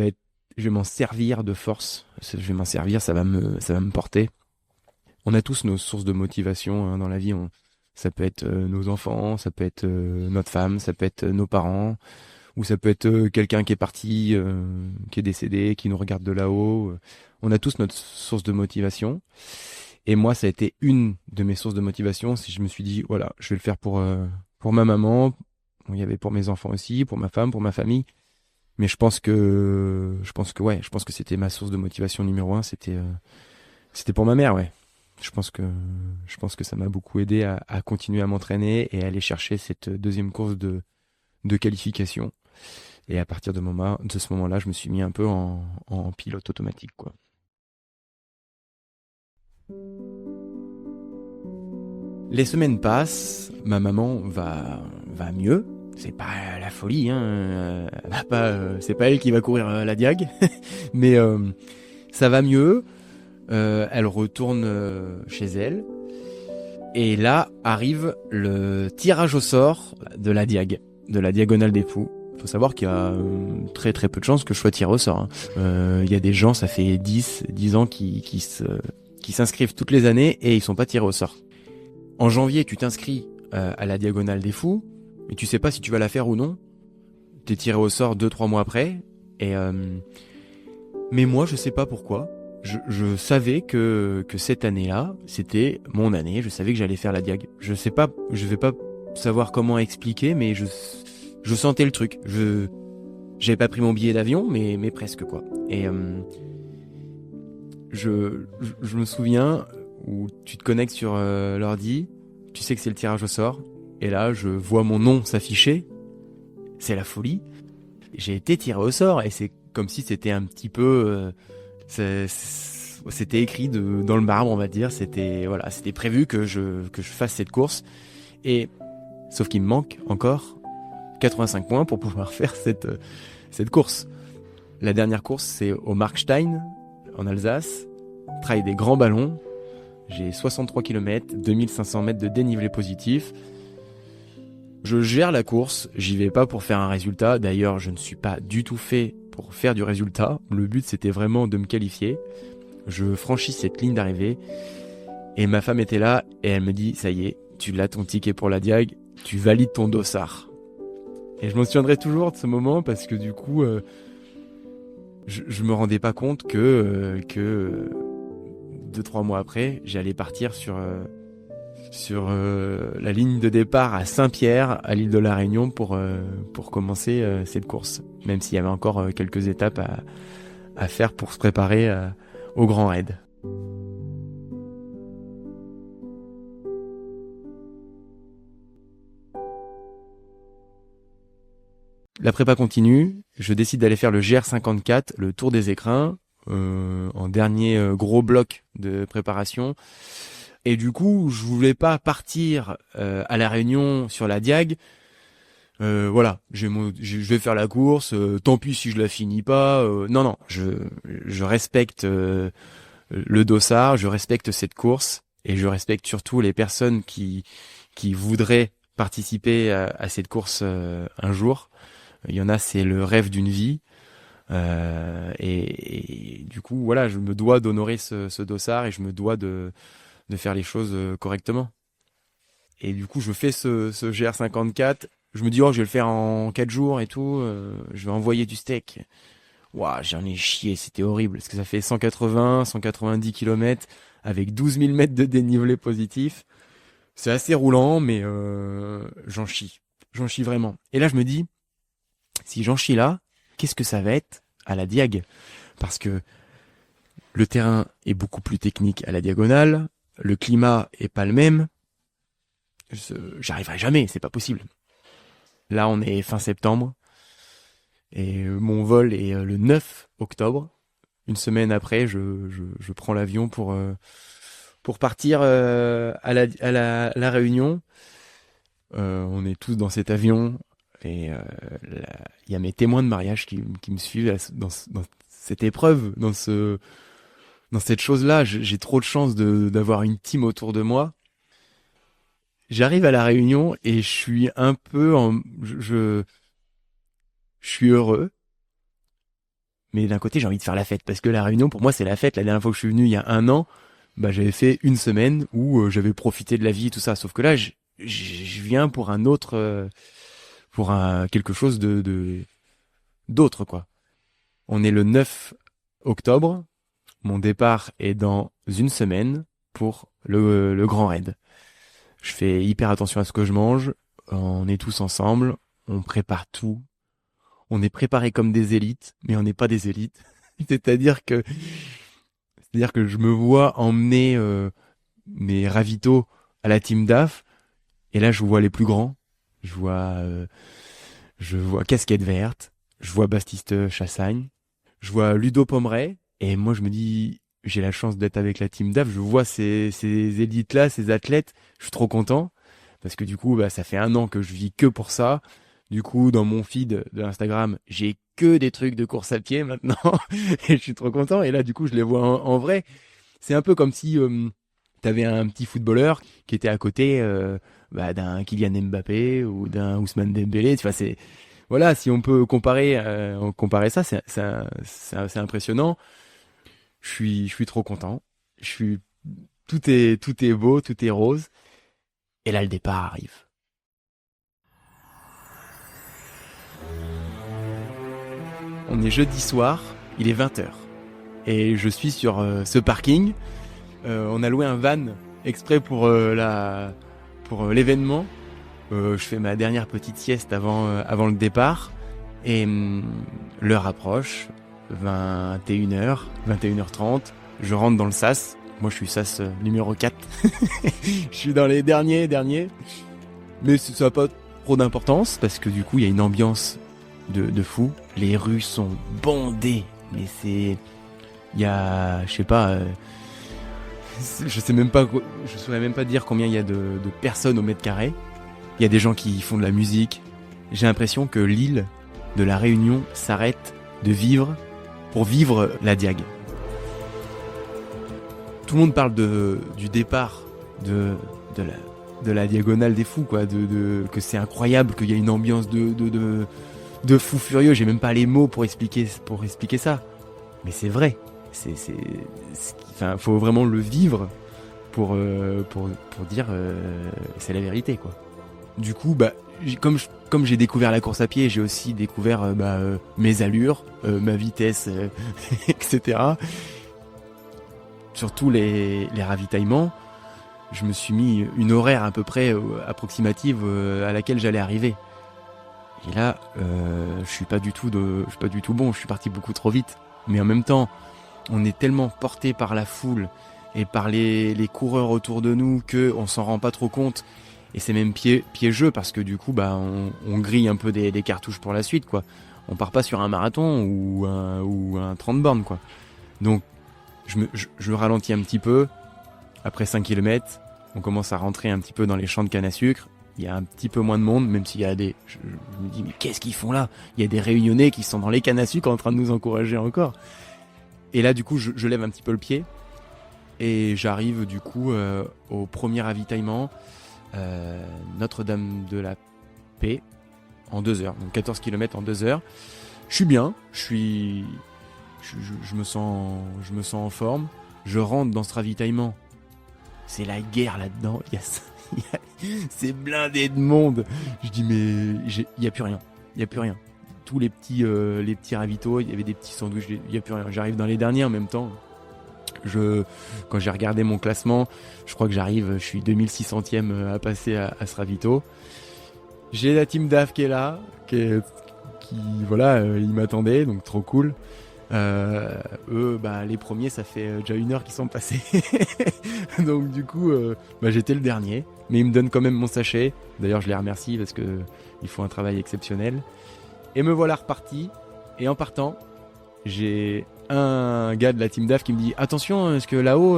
vais m'en servir de force. Je vais m'en servir, ça va me porter. On a tous nos sources de motivation hein, dans la vie. Ça peut être nos enfants, ça peut être notre femme, ça peut être nos parents, ou ça peut être quelqu'un qui est parti, qui est décédé, qui nous regarde de là-haut. On a tous notre source de motivation. Et moi, ça a été une de mes sources de motivation. Si je me suis dit, voilà, je vais le faire pour ma maman. Bon, il y avait pour mes enfants aussi, pour ma femme, pour ma famille. Mais je pense que c'était ma source de motivation numéro un. C'était pour ma mère, ouais. Je pense que, je pense que ça m'a beaucoup aidé à continuer à m'entraîner et à aller chercher cette deuxième course de qualification. Et à partir de ce moment-là, je me suis mis un peu en pilote automatique, quoi. Les semaines passent, ma maman va mieux. C'est pas la folie, hein. Elle va pas, c'est pas elle qui va courir la diag, mais ça va mieux. Elle retourne chez elle. Et là arrive le tirage au sort de la diag, de la diagonale des fous. Il faut savoir qu'il y a très très peu de chances que je sois tiré au sort. Hein. Il y a des gens, ça fait 10 ans qui s'inscrivent toutes les années et ils sont pas tirés au sort. En janvier, tu t'inscris à la diagonale des fous, mais tu sais pas si tu vas la faire ou non. T'es tiré au sort 2-3 mois après. Et mais moi, je sais pas pourquoi. Je savais que cette année-là, c'était mon année. Je savais que j'allais faire la diag. Je sais pas, je vais pas savoir comment expliquer, mais je sentais le truc. J'avais pas pris mon billet d'avion, mais presque quoi. Et je me souviens où tu te connectes sur l'ordi, tu sais que c'est le tirage au sort, et là je vois mon nom s'afficher. C'est la folie. J'ai été tiré au sort et c'est comme si c'était un petit peu c'était écrit dans le marbre, on va dire. C'était prévu que je fasse cette course. Et sauf qu'il me manque encore 85 points pour pouvoir faire cette course. La dernière course, c'est au Markstein, en Alsace. Trail des grands ballons. J'ai 63 km, 2500 mètres de dénivelé positif. Je gère la course, j'y vais pas pour faire un résultat. D'ailleurs, je ne suis pas du tout fait pour faire du résultat. Le but, c'était vraiment de me qualifier. Je franchis cette ligne d'arrivée et ma femme était là et elle me dit, ça y est, tu l'as ton ticket pour la diag, tu valides ton dossard. Et je m'en souviendrai toujours de ce moment parce que du coup, je me rendais pas compte que 2-3 mois après, j'allais partir sur la ligne de départ à Saint-Pierre, à l'île de la Réunion, pour commencer cette course. Même s'il y avait encore quelques étapes à faire pour se préparer au Grand Raid. la prépa continue, je décide d'aller faire le GR54, le Tour des Écrins, en dernier gros bloc de préparation. Et du coup, je voulais pas partir à La Réunion sur la Diag. Voilà, je vais faire la course, tant pis si je la finis pas. Non, je respecte le dossard, je respecte cette course et je respecte surtout les personnes qui voudraient participer à cette course un jour. Il y en a, c'est le rêve d'une vie. Et du coup, voilà, je me dois d'honorer ce dossard et je me dois de faire les choses correctement. Et du coup, je fais ce GR54. Je me dis, je vais le faire en 4 jours et tout. Je vais envoyer du steak. Waouh, j'en ai chié, c'était horrible. Parce que ça fait 180, 190 km avec 12 000 mètres de dénivelé positif. C'est assez roulant, mais j'en chie. J'en chie vraiment. Et là, je me dis, si j'en chie là, qu'est-ce que ça va être à la Diag? Parce que le terrain est beaucoup plus technique à la diagonale. Le climat est pas le même. J'arriverai jamais, c'est pas possible. Là, on est fin septembre. Et mon vol est le 9 octobre. Une semaine après, je prends l'avion pour partir à la Réunion. On est tous dans cet avion. Et il y a mes témoins de mariage qui me suivent dans cette épreuve, dans cette chose-là. J'ai trop de chance d'avoir une team autour de moi. J'arrive à la Réunion et je suis un peu je suis heureux. Mais d'un côté, j'ai envie de faire la fête. Parce que la Réunion, pour moi, c'est la fête. La dernière fois que je suis venu, il y a 1 an, j'avais fait une semaine où j'avais profité de la vie et tout ça. Sauf que là, je viens pour un autre... quelque chose d'autre, quoi. On est le 9 octobre. Mon départ est dans 1 semaine pour le Grand Raid. Je fais hyper attention à ce que je mange. On est tous ensemble. On prépare tout. On est préparés comme des élites, mais on n'est pas des élites. C'est-à-dire que je me vois emmener mes ravitaux à la team DAF. Et là, je vois les plus grands. Je vois Casquette Verte. Je vois Baptiste Chassagne. Je vois Ludo Pomeray. Et moi, je me dis, j'ai la chance d'être avec la team DAF. Je vois ces élites-là, ces athlètes. Je suis trop content. Parce que du coup, ça fait 1 an que je vis que pour ça. Du coup, dans mon feed de Instagram, j'ai que des trucs de course à pied maintenant. Et je suis trop content. Et là, du coup, je les vois en vrai. C'est un peu comme si t'avais un petit footballeur qui était à côté d'un Kylian Mbappé ou d'un Ousmane Dembélé. Tu vois, voilà, si on peut comparer ça, c'est impressionnant. Je suis trop content. Tout est beau, tout est rose. Et là, le départ arrive. On est jeudi soir, il est 20h. Et je suis sur ce parking. On a loué un van exprès pour l'événement. Je fais ma dernière petite sieste avant le départ. Et l'heure approche, 21h, 21h30. Je rentre dans le SAS. Moi, je suis SAS numéro 4. Je suis dans les derniers. Mais ça n'a pas trop d'importance parce que du coup, il y a une ambiance de fou. Les rues sont bondées. Mais il y a, je sais pas, je saurais même pas dire combien il y a de personnes au mètre carré. Il y a des gens qui font de la musique. J'ai l'impression que l'île de la Réunion s'arrête de vivre pour vivre la Diag. Tout le monde parle du départ de la diagonale des fous, quoi, que c'est incroyable, qu'il y a une ambiance de fou furieux. J'ai même pas les mots pour expliquer ça. Mais c'est vrai. Faut vraiment le vivre pour dire c'est la vérité, quoi. Du coup, comme j'ai découvert la course à pied, j'ai aussi découvert mes allures, ma vitesse, etc. Surtout les ravitaillements. Je me suis mis une horaire à peu près approximative à laquelle j'allais arriver. Et là, je suis pas du tout bon. Je suis parti beaucoup trop vite. Mais en même temps, on est tellement porté par la foule et par les coureurs autour de nous que on s'en rend pas trop compte. Et c'est même piégeux parce que du coup, on grille un peu des cartouches pour la suite, quoi. On part pas sur un marathon ou un 30 bornes, quoi. Donc, je ralentis un petit peu. Après 5 km, on commence à rentrer un petit peu dans les champs de canne à sucre. Il y a un petit peu moins de monde, même s'il y a des... Je me dis, mais qu'est-ce qu'ils font là? Il y a des réunionnais qui sont dans les cannes à sucre en train de nous encourager encore. Et là, du coup, je lève un petit peu le pied. Et j'arrive, du coup, au premier ravitaillement. Notre-Dame de la Paix, en 2 heures. Donc 14 km en 2 heures. Je suis bien. Je me sens en forme. Je rentre dans ce ravitaillement. C'est la guerre là-dedans. C'est blindé de monde. Je dis mais il y a plus rien. Il y a plus rien. Tous les petits ravitaux, il y avait des petits sandwichs, il y a plus rien. J'arrive dans les derniers en même temps. Quand j'ai regardé mon classement, je crois que je suis 2600e à passer à ce ravito. J'ai la team DAF qui est là, qui voilà, ils m'attendaient, donc trop cool. Eux, les premiers, ça fait déjà 1 heure qu'ils sont passés. Donc du coup, j'étais le dernier. Mais ils me donnent quand même mon sachet. D'ailleurs, je les remercie parce que ils font un travail exceptionnel. Et me voilà reparti. Et en partant, j'ai un gars de la team DAF qui me dit « Attention, parce que là-haut,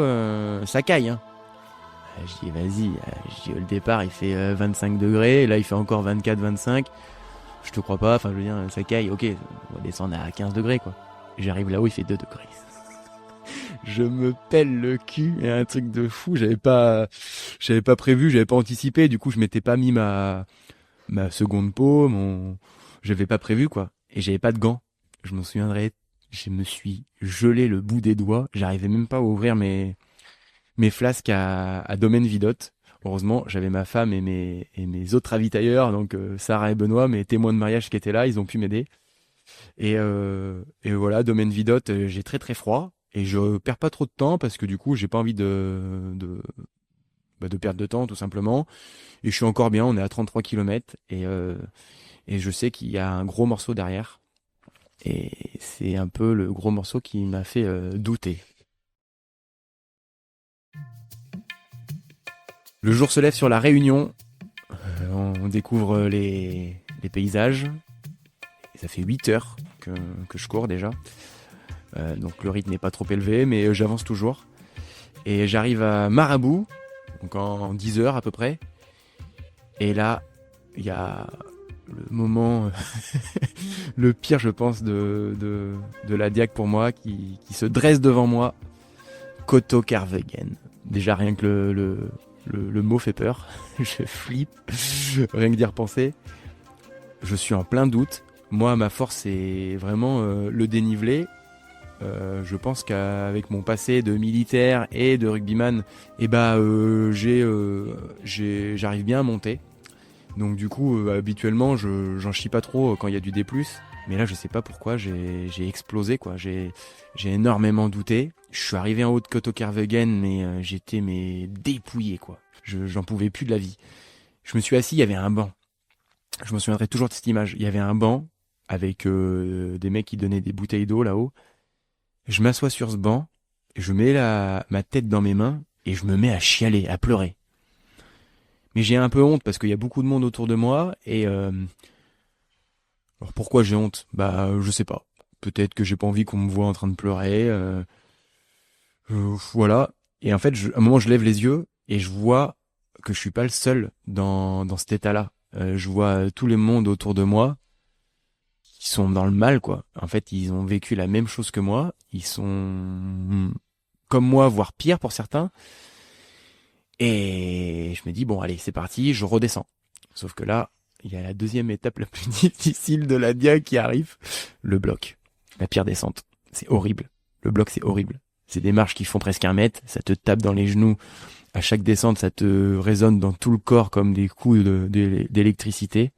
ça caille. Hein. » Je dis « Vas-y. » Je dis « Le départ, il fait 25 degrés. Et là, il fait encore 24, 25. Je te crois pas. Enfin, je veux dire, ça caille. Ok, on va descendre à 15 degrés, quoi. » J'arrive là-haut, il fait 2 degrés. Je me pèle le cul, et un truc de fou. J'avais pas prévu, j'avais pas anticipé. Du coup, je m'étais pas mis ma seconde peau, j'avais pas prévu, quoi. Et j'avais pas de gants. Je m'en souviendrai. Je me suis gelé le bout des doigts. J'arrivais même pas à ouvrir mes flasques à Domaine Vidotte. Heureusement, j'avais ma femme et mes autres ravitailleurs, donc Sarah et Benoît, mes témoins de mariage qui étaient là, ils ont pu m'aider. Et voilà, Domaine Vidotte, j'ai très très froid et je perds pas trop de temps parce que du coup j'ai pas envie de perdre de temps tout simplement. Et je suis encore bien, on est à 33 km et je sais qu'il y a un gros morceau derrière. Et c'est un peu le gros morceau qui m'a fait douter. Le jour se lève sur la Réunion, on découvre les paysages. Et ça fait 8 heures que je cours déjà. Donc le rythme n'est pas trop élevé, mais j'avance toujours. Et j'arrive à Marabout, donc en 10 heures à peu près. Et là, il y a le moment, le pire je pense de la Diac pour moi, qui se dresse devant moi. Kotokarvegen. Déjà rien que le mot fait peur. Je flippe, rien que d'y repenser. Je suis en plein doute. Moi, ma force, c'est vraiment le dénivelé. Je pense qu'avec mon passé de militaire et de rugbyman, j'arrive bien à monter. Donc du coup, habituellement, j'en chie pas trop quand il y a du D+. Mais là, je sais pas pourquoi, j'ai explosé, quoi. J'ai énormément douté. Je suis arrivé en haut de Kotokarvegen, mais j'étais dépouillé, quoi. J'en pouvais plus de la vie. Je me suis assis, il y avait un banc. Je me souviendrai toujours de cette image. Il y avait un banc avec des mecs qui donnaient des bouteilles d'eau là-haut. Je m'assois sur ce banc, je mets ma tête dans mes mains et je me mets à chialer, à pleurer. Mais j'ai un peu honte parce qu'il y a beaucoup de monde autour de moi et alors pourquoi j'ai honte? Je sais pas. Peut-être que j'ai pas envie qu'on me voit en train de pleurer. Voilà. Et en fait, à un moment, je lève les yeux et je vois que je suis pas le seul dans cet état-là. Je vois tout le monde autour de moi qui sont dans le mal, quoi. En fait, ils ont vécu la même chose que moi. Ils sont comme moi, voire pire pour certains. Et je me dis, bon, allez, c'est parti, je redescends. Sauf que là, il y a la deuxième étape la plus difficile de la Diac qui arrive. Le bloc. La pire descente. C'est horrible. Le bloc, c'est horrible. C'est des marches qui font presque 1 mètre. Ça te tape dans les genoux. À chaque descente, ça te résonne dans tout le corps comme des coups d'électricité.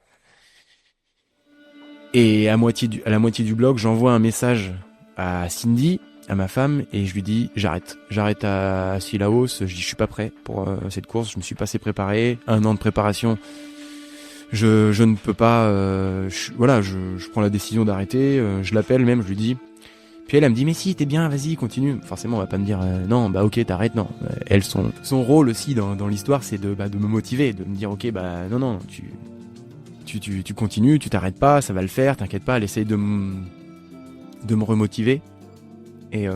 Et à la moitié du bloc, j'envoie un message à Cindy, à ma femme, et je lui dis j'arrête à Sillaos. Je dis je suis pas prêt pour cette course, je me suis pas assez préparé, 1 an de préparation, je ne peux pas. Je prends la décision d'arrêter. Je l'appelle même, je lui dis Puis elle me dit mais si t'es bien, vas-y continue. Forcément on va pas me dire non bah ok t'arrêtes, non. Elle son rôle aussi dans l'histoire c'est de me motiver, de me dire ok bah non tu continues, tu t'arrêtes pas, ça va le faire, t'inquiète pas, elle essaye de me remotiver. Et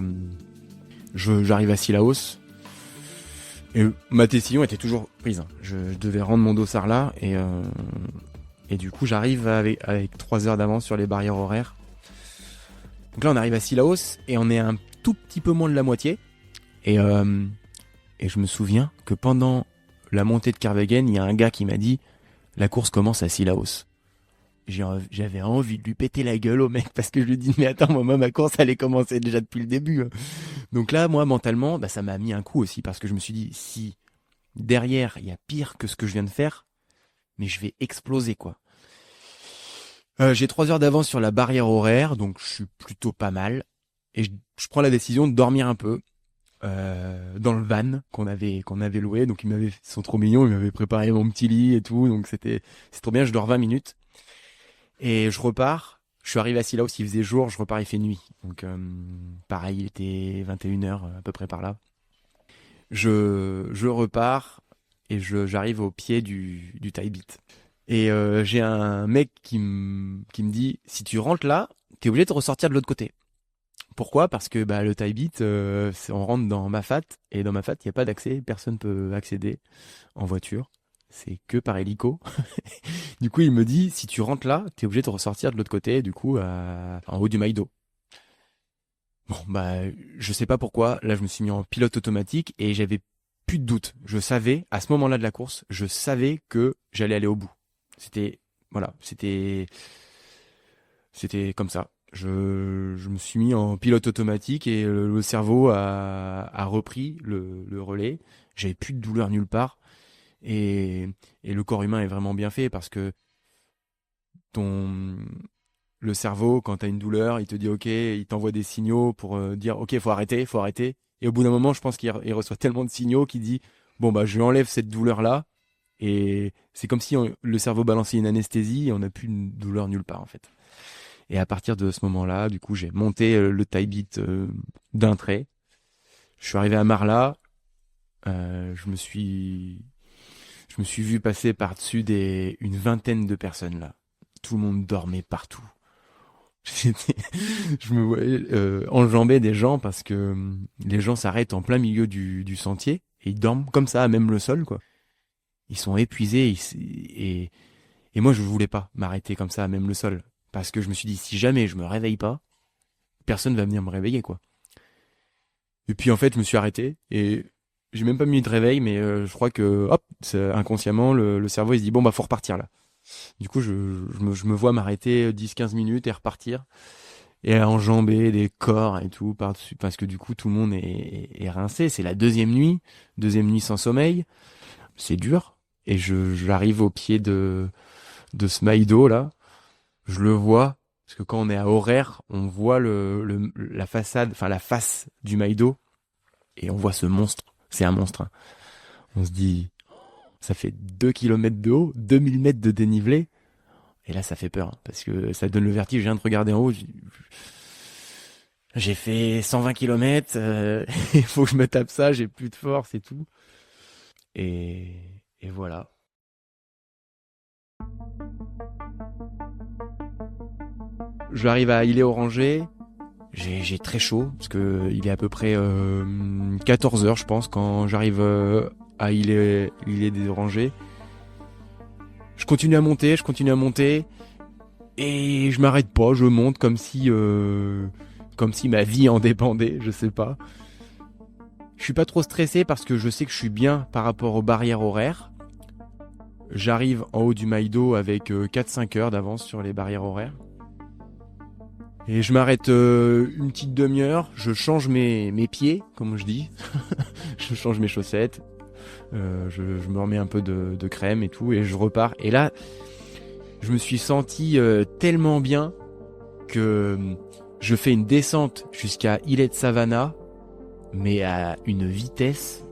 j'arrive à Cilaos et ma décision était toujours prise. Je devais rendre mon dossard là et du coup j'arrive avec 3 heures d'avance sur les barrières horaires. Donc là on arrive à Cilaos et on est un tout petit peu moins de la moitié et je me souviens que pendant la montée de Kervegen, il y a un gars qui m'a dit la course commence à Cilaos. J'avais envie de lui péter la gueule au mec parce que je lui dis mais attends moi ma course elle est commencée déjà depuis le début. Donc là moi mentalement bah, ça m'a mis un coup aussi parce que je me suis dit si derrière il y a pire que ce que je viens de faire mais je vais exploser quoi. J'ai 3 heures d'avance sur la barrière horaire donc je suis plutôt pas mal et je prends la décision de dormir un peu dans le van qu'on avait loué. Donc ils sont trop mignons, ils m'avaient préparé mon petit lit et tout donc c'est trop bien. Je dors 20 minutes. Et je repars, je suis arrivé à Cilaos, il faisait jour, je repars, il fait nuit. Donc pareil, il était 21h à peu près par là. Je repars et j'arrive au pied du Taibit. Et j'ai un mec qui me dit, si tu rentres là, t'es obligé de ressortir de l'autre côté. Pourquoi ? Parce que bah, le Taibit, on rentre dans Mafat, et dans Mafat, il n'y a pas d'accès, personne ne peut accéder en voiture. C'est que par hélico. Du coup, il me dit, si tu rentres là, t'es obligé de ressortir de l'autre côté, du coup, en haut du Maïdo. Bon, bah, je sais pas pourquoi. Là, je me suis mis en pilote automatique et j'avais plus de doute. Je savais, à ce moment-là de la course, je savais que j'allais aller au bout. C'était comme ça. Je me suis mis en pilote automatique et le cerveau a repris le relais. J'avais plus de douleur nulle part. Et le corps humain est vraiment bien fait parce que le cerveau, quand tu as une douleur, il te dit ok, il t'envoie des signaux pour dire ok, faut arrêter. Et au bout d'un moment, je pense qu'il reçoit tellement de signaux qu'il dit bon bah je lui enlève cette douleur là. Et c'est comme si le cerveau balançait une anesthésie et on n'a plus de douleur nulle part en fait. Et à partir de ce moment-là, du coup, j'ai monté le Taibit d'un trait. Je suis arrivé à Marla. Je me suis vu passer par-dessus une vingtaine de personnes là. Tout le monde dormait partout. Je me voyais enjamber des gens parce que les gens s'arrêtent en plein milieu du sentier et ils dorment comme ça, à même le sol quoi. Ils sont épuisés et moi je voulais pas m'arrêter comme ça, à même le sol. Parce que je me suis dit, si jamais je me réveille pas, personne va venir me réveiller quoi. Et puis en fait, je me suis arrêté et j'ai même pas mis de réveil, mais je crois que hop, inconsciemment, le cerveau il se dit bon bah faut repartir là. Du coup, je me vois m'arrêter 10-15 minutes et repartir et à enjamber des corps et tout par-dessus parce que du coup tout le monde est rincé. C'est la deuxième nuit sans sommeil. C'est dur et j'arrive au pied de ce Maïdo là. Je le vois parce que quand on est à horaire, on voit la façade, enfin la face du Maïdo et on voit ce monstre. C'est un monstre. Hein. On se dit, ça fait 2 km de haut, 2000 mètres de dénivelé. Et là, ça fait peur, hein, parce que ça donne le vertige. Je viens de regarder en haut. J'ai fait 120 km. Il faut que je me tape ça. J'ai plus de force et tout. Et voilà. Je arrive à Îlé-Orangé. J'ai très chaud, parce que il est à peu près 14h, je pense, quand j'arrive à Îlé-des-Orangers. Je continue à monter, et je m'arrête pas, je monte comme si ma vie en dépendait, je sais pas. Je suis pas trop stressé parce que je sais que je suis bien par rapport aux barrières horaires. J'arrive en haut du Maïdo avec 4-5 heures d'avance sur les barrières horaires. Et je m'arrête une petite demi-heure, je change mes pieds, comme je dis. Je change mes chaussettes, je me remets un peu de crème et tout, et je repars. Et là, je me suis senti tellement bien que je fais une descente jusqu'à Îlet de Savannah, mais à une vitesse.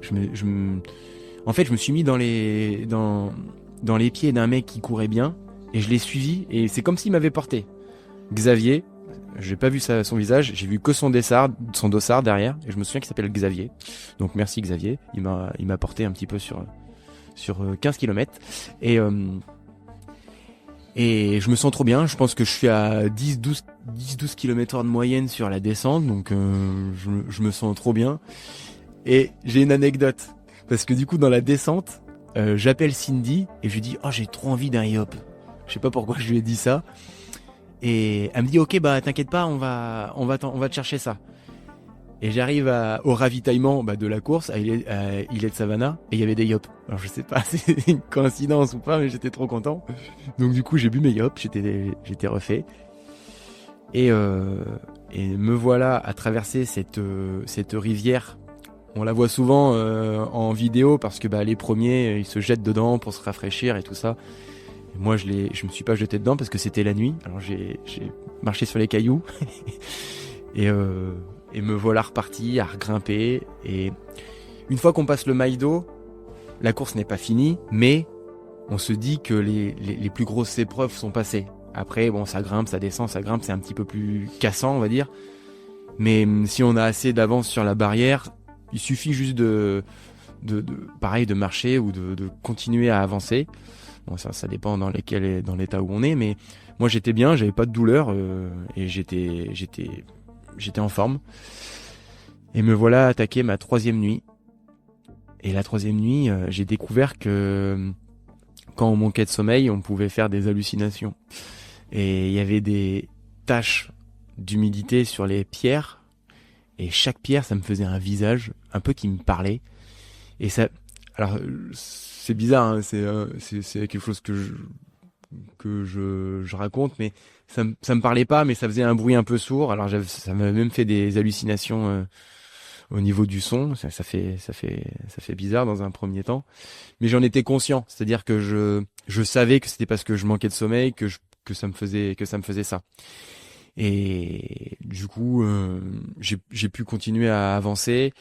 En fait, je me suis mis dans les pieds d'un mec qui courait bien, et je l'ai suivi, et c'est comme s'il m'avait porté. Xavier, J'ai pas vu son visage, j'ai vu que son dossard derrière, et je me souviens qu'il s'appelle Xavier. Donc merci Xavier, il m'a porté un petit peu sur 15 km. Et je me sens trop bien, je pense que je suis à 10-12 km/h de moyenne sur la descente, donc je me sens trop bien. Et j'ai une anecdote, parce que du coup dans la descente, j'appelle Cindy et je lui dis « Oh, j'ai trop envie d'un Yop ». Je sais pas pourquoi je lui ai dit ça. Et elle me dit « Ok, bah t'inquiète pas, on va te chercher ça ». Et j'arrive au ravitaillement de la course à Illet de Savannah, et il y avait des Yop. Alors je sais pas si c'est une coïncidence ou pas, mais j'étais trop content. Donc du coup j'ai bu mes Yop, j'étais refait. Et me voilà à traverser cette rivière. On la voit souvent en vidéo parce que les premiers ils se jettent dedans pour se rafraîchir et tout ça. Et moi je me suis pas jeté dedans parce que c'était la nuit. Alors j'ai marché sur les cailloux et me voilà reparti à regrimper. Et une fois qu'on passe le Maïdo, la course n'est pas finie, mais on se dit que les plus grosses épreuves sont passées. Après, bon, ça grimpe, ça descend, ça grimpe, c'est un petit peu plus cassant, on va dire. Mais si on a assez d'avance sur la barrière, il suffit juste de marcher ou de continuer à avancer. Bon, ça dépend dans l'état où on est, mais moi j'étais bien, j'avais pas de douleur et j'étais en forme. Et me voilà attaqué ma 3e nuit. Et la 3e nuit, j'ai découvert que quand on manquait de sommeil, on pouvait faire des hallucinations. Et il y avait des taches d'humidité sur les pierres. Et chaque pierre, ça me faisait un visage un peu qui me parlait. Et ça, alors c'est bizarre, hein, c'est quelque chose que je raconte, mais ça me parlait pas, mais ça faisait un bruit un peu sourd. Alors ça m'a même fait des hallucinations au niveau du son. Ça fait bizarre dans un premier temps, mais j'en étais conscient. C'est-à-dire que je savais que c'était parce que je manquais de sommeil que ça me faisait ça. Et du coup, j'ai pu continuer à avancer.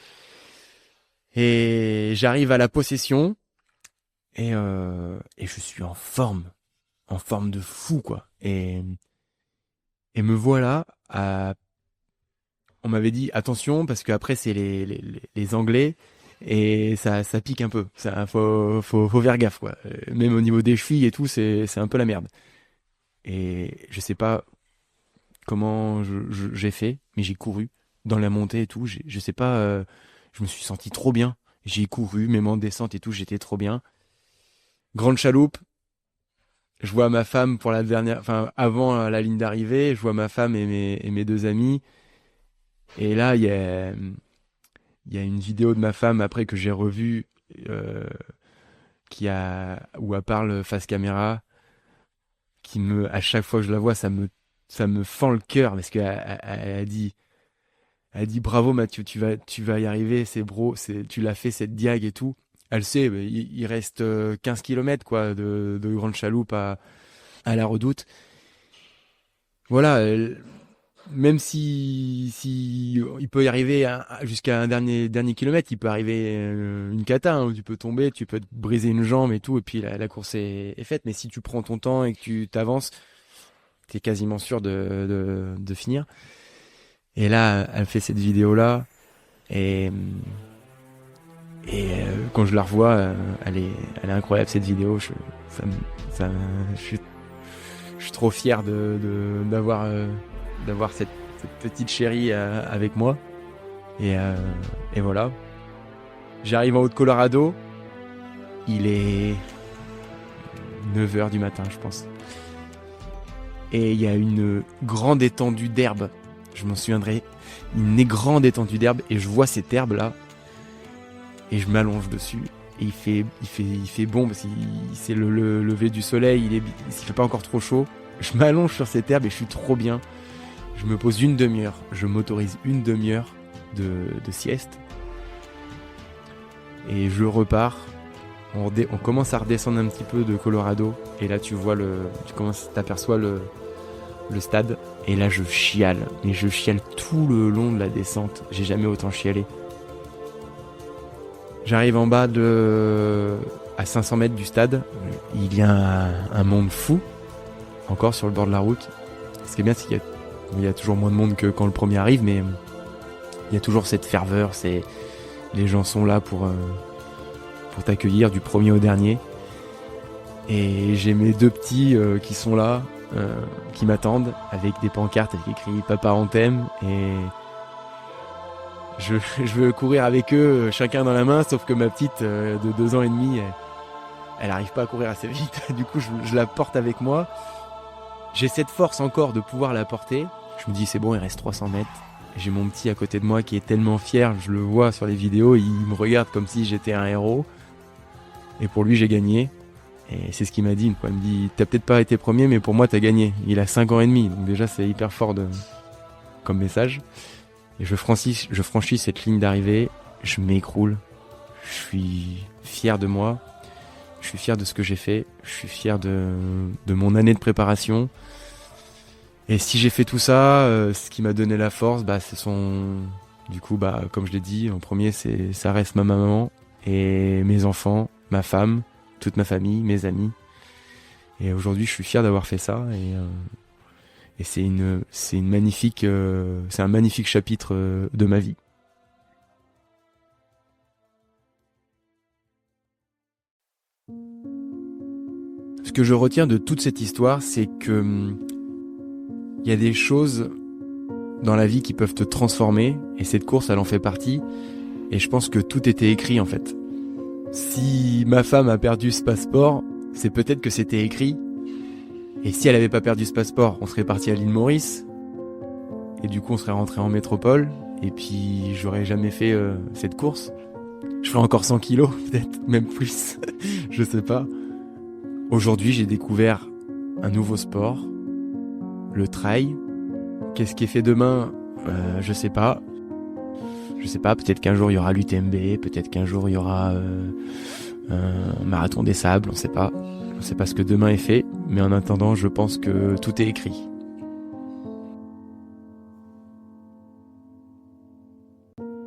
Et j'arrive à la possession. Et je suis en forme de fou, quoi. Et me voilà on m'avait dit attention parce qu'après c'est les Anglais et ça pique un peu. Ça, faut faire gaffe, quoi. Même au niveau des chevilles et tout, c'est un peu la merde. Et je sais pas comment j'ai fait, mais j'ai couru dans la montée et tout. Je sais pas, je me suis senti trop bien. J'ai couru, même en descente et tout, j'étais trop bien. Grande chaloupe. Je vois ma femme pour la dernière, enfin avant la ligne d'arrivée, je vois ma femme et mes 2 amis. Et là, il y a une vidéo de ma femme après que j'ai revue où elle parle face caméra, à chaque fois que je la vois, ça me fend le cœur parce qu'elle a dit bravo Mathieu, tu vas y arriver, tu l'as fait cette diag et tout. Elle sait, il reste 15 km quoi, de Grande Chaloupe à la Redoute. Voilà, même si il peut y arriver jusqu'à un dernier kilomètre, il peut arriver une cata, hein, où tu peux tomber, tu peux te briser une jambe et tout, et puis la course est faite. Mais si tu prends ton temps et que tu t'avances, t'es quasiment sûr de finir. Et là, elle fait cette vidéo-là, et quand je la revois, elle est incroyable cette vidéo. Je suis trop fier d'avoir cette petite chérie avec moi. Et voilà. J'arrive en Haute-Colorado. Il est 9h du matin, je pense. Et il y a une grande étendue d'herbe. Je m'en souviendrai. Une grande étendue d'herbe. Et je vois cette herbe-là. Et je m'allonge dessus. Et il fait bon parce que c'est le lever du soleil. Il fait pas encore trop chaud. Je m'allonge sur cette herbe et je suis trop bien. Je me pose une demi-heure. Je m'autorise une demi-heure de sieste. Et je repars. On commence à redescendre un petit peu de Colorado. Et là, t'aperçois le stade. Et là, je chiale. Mais je chiale tout le long de la descente. J'ai jamais autant chialé. J'arrive en bas à 500 mètres du stade. Il y a un monde fou. Encore sur le bord de la route. Ce qui est bien, c'est qu'il y a il y a toujours moins de monde que quand le premier arrive, mais il y a toujours cette ferveur. Les gens sont là pour t'accueillir du premier au dernier. Et j'ai mes 2 petits qui sont là, qui m'attendent avec des pancartes avec écrit « Papa on t'aime » et je veux courir avec eux, chacun dans la main, sauf que ma petite de 2 ans et demi, elle arrive pas à courir assez vite. Du coup, je la porte avec moi. J'ai cette force encore de pouvoir la porter. Je me dis c'est bon, il reste 300 mètres. J'ai mon petit à côté de moi qui est tellement fier, je le vois sur les vidéos, il me regarde comme si j'étais un héros. Et pour lui, j'ai gagné. Et c'est ce qu'il m'a dit une fois. Il me dit, t'as peut-être pas été premier, mais pour moi, t'as gagné. Il a 5 ans et demi. Donc déjà, c'est hyper fort comme message. Et je franchis cette ligne d'arrivée. Je m'écroule. Je suis fier de moi. Je suis fier de ce que j'ai fait. Je suis fier de mon année de préparation. Et si j'ai fait tout ça, ce qui m'a donné la force, du coup, comme je l'ai dit, en premier, ça reste ma maman et mes enfants, ma femme, toute ma famille, mes amis. Et aujourd'hui, je suis fier d'avoir fait ça. Et c'est un magnifique chapitre de ma vie. Ce que je retiens de toute cette histoire, c'est que il y a des choses dans la vie qui peuvent te transformer, et cette course, elle en fait partie. Et je pense que tout était écrit, en fait. Si ma femme a perdu ce passeport, c'est peut-être que c'était écrit. Et si elle avait pas perdu ce passeport, on serait parti à l'île Maurice. Et du coup, on serait rentré en métropole. Et puis, j'aurais jamais fait cette course. Je ferais encore 100 kilos, peut-être, même plus. Je sais pas. Aujourd'hui, j'ai découvert un nouveau sport. Le trail. Qu'est-ce qui est fait demain? Je sais pas. Peut-être qu'un jour il y aura l'UTMB, peut-être qu'un jour il y aura un marathon des sables, on sait pas. On sait pas ce que demain est fait, mais en attendant, je pense que tout est écrit.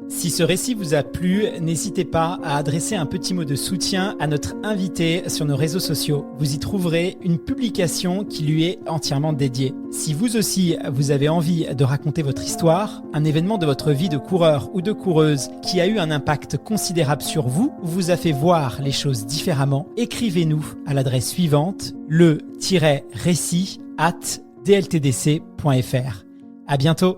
Si ce récit vous a plu, n'hésitez pas à adresser un petit mot de soutien à notre invité sur nos réseaux sociaux. Vous y trouverez une publication qui lui est entièrement dédiée. Si vous aussi, vous avez envie de raconter votre histoire, un événement de votre vie de coureur ou de coureuse qui a eu un impact considérable sur vous, ou vous a fait voir les choses différemment, écrivez-nous à l'adresse suivante, le-récit@dltdc.fr. À bientôt.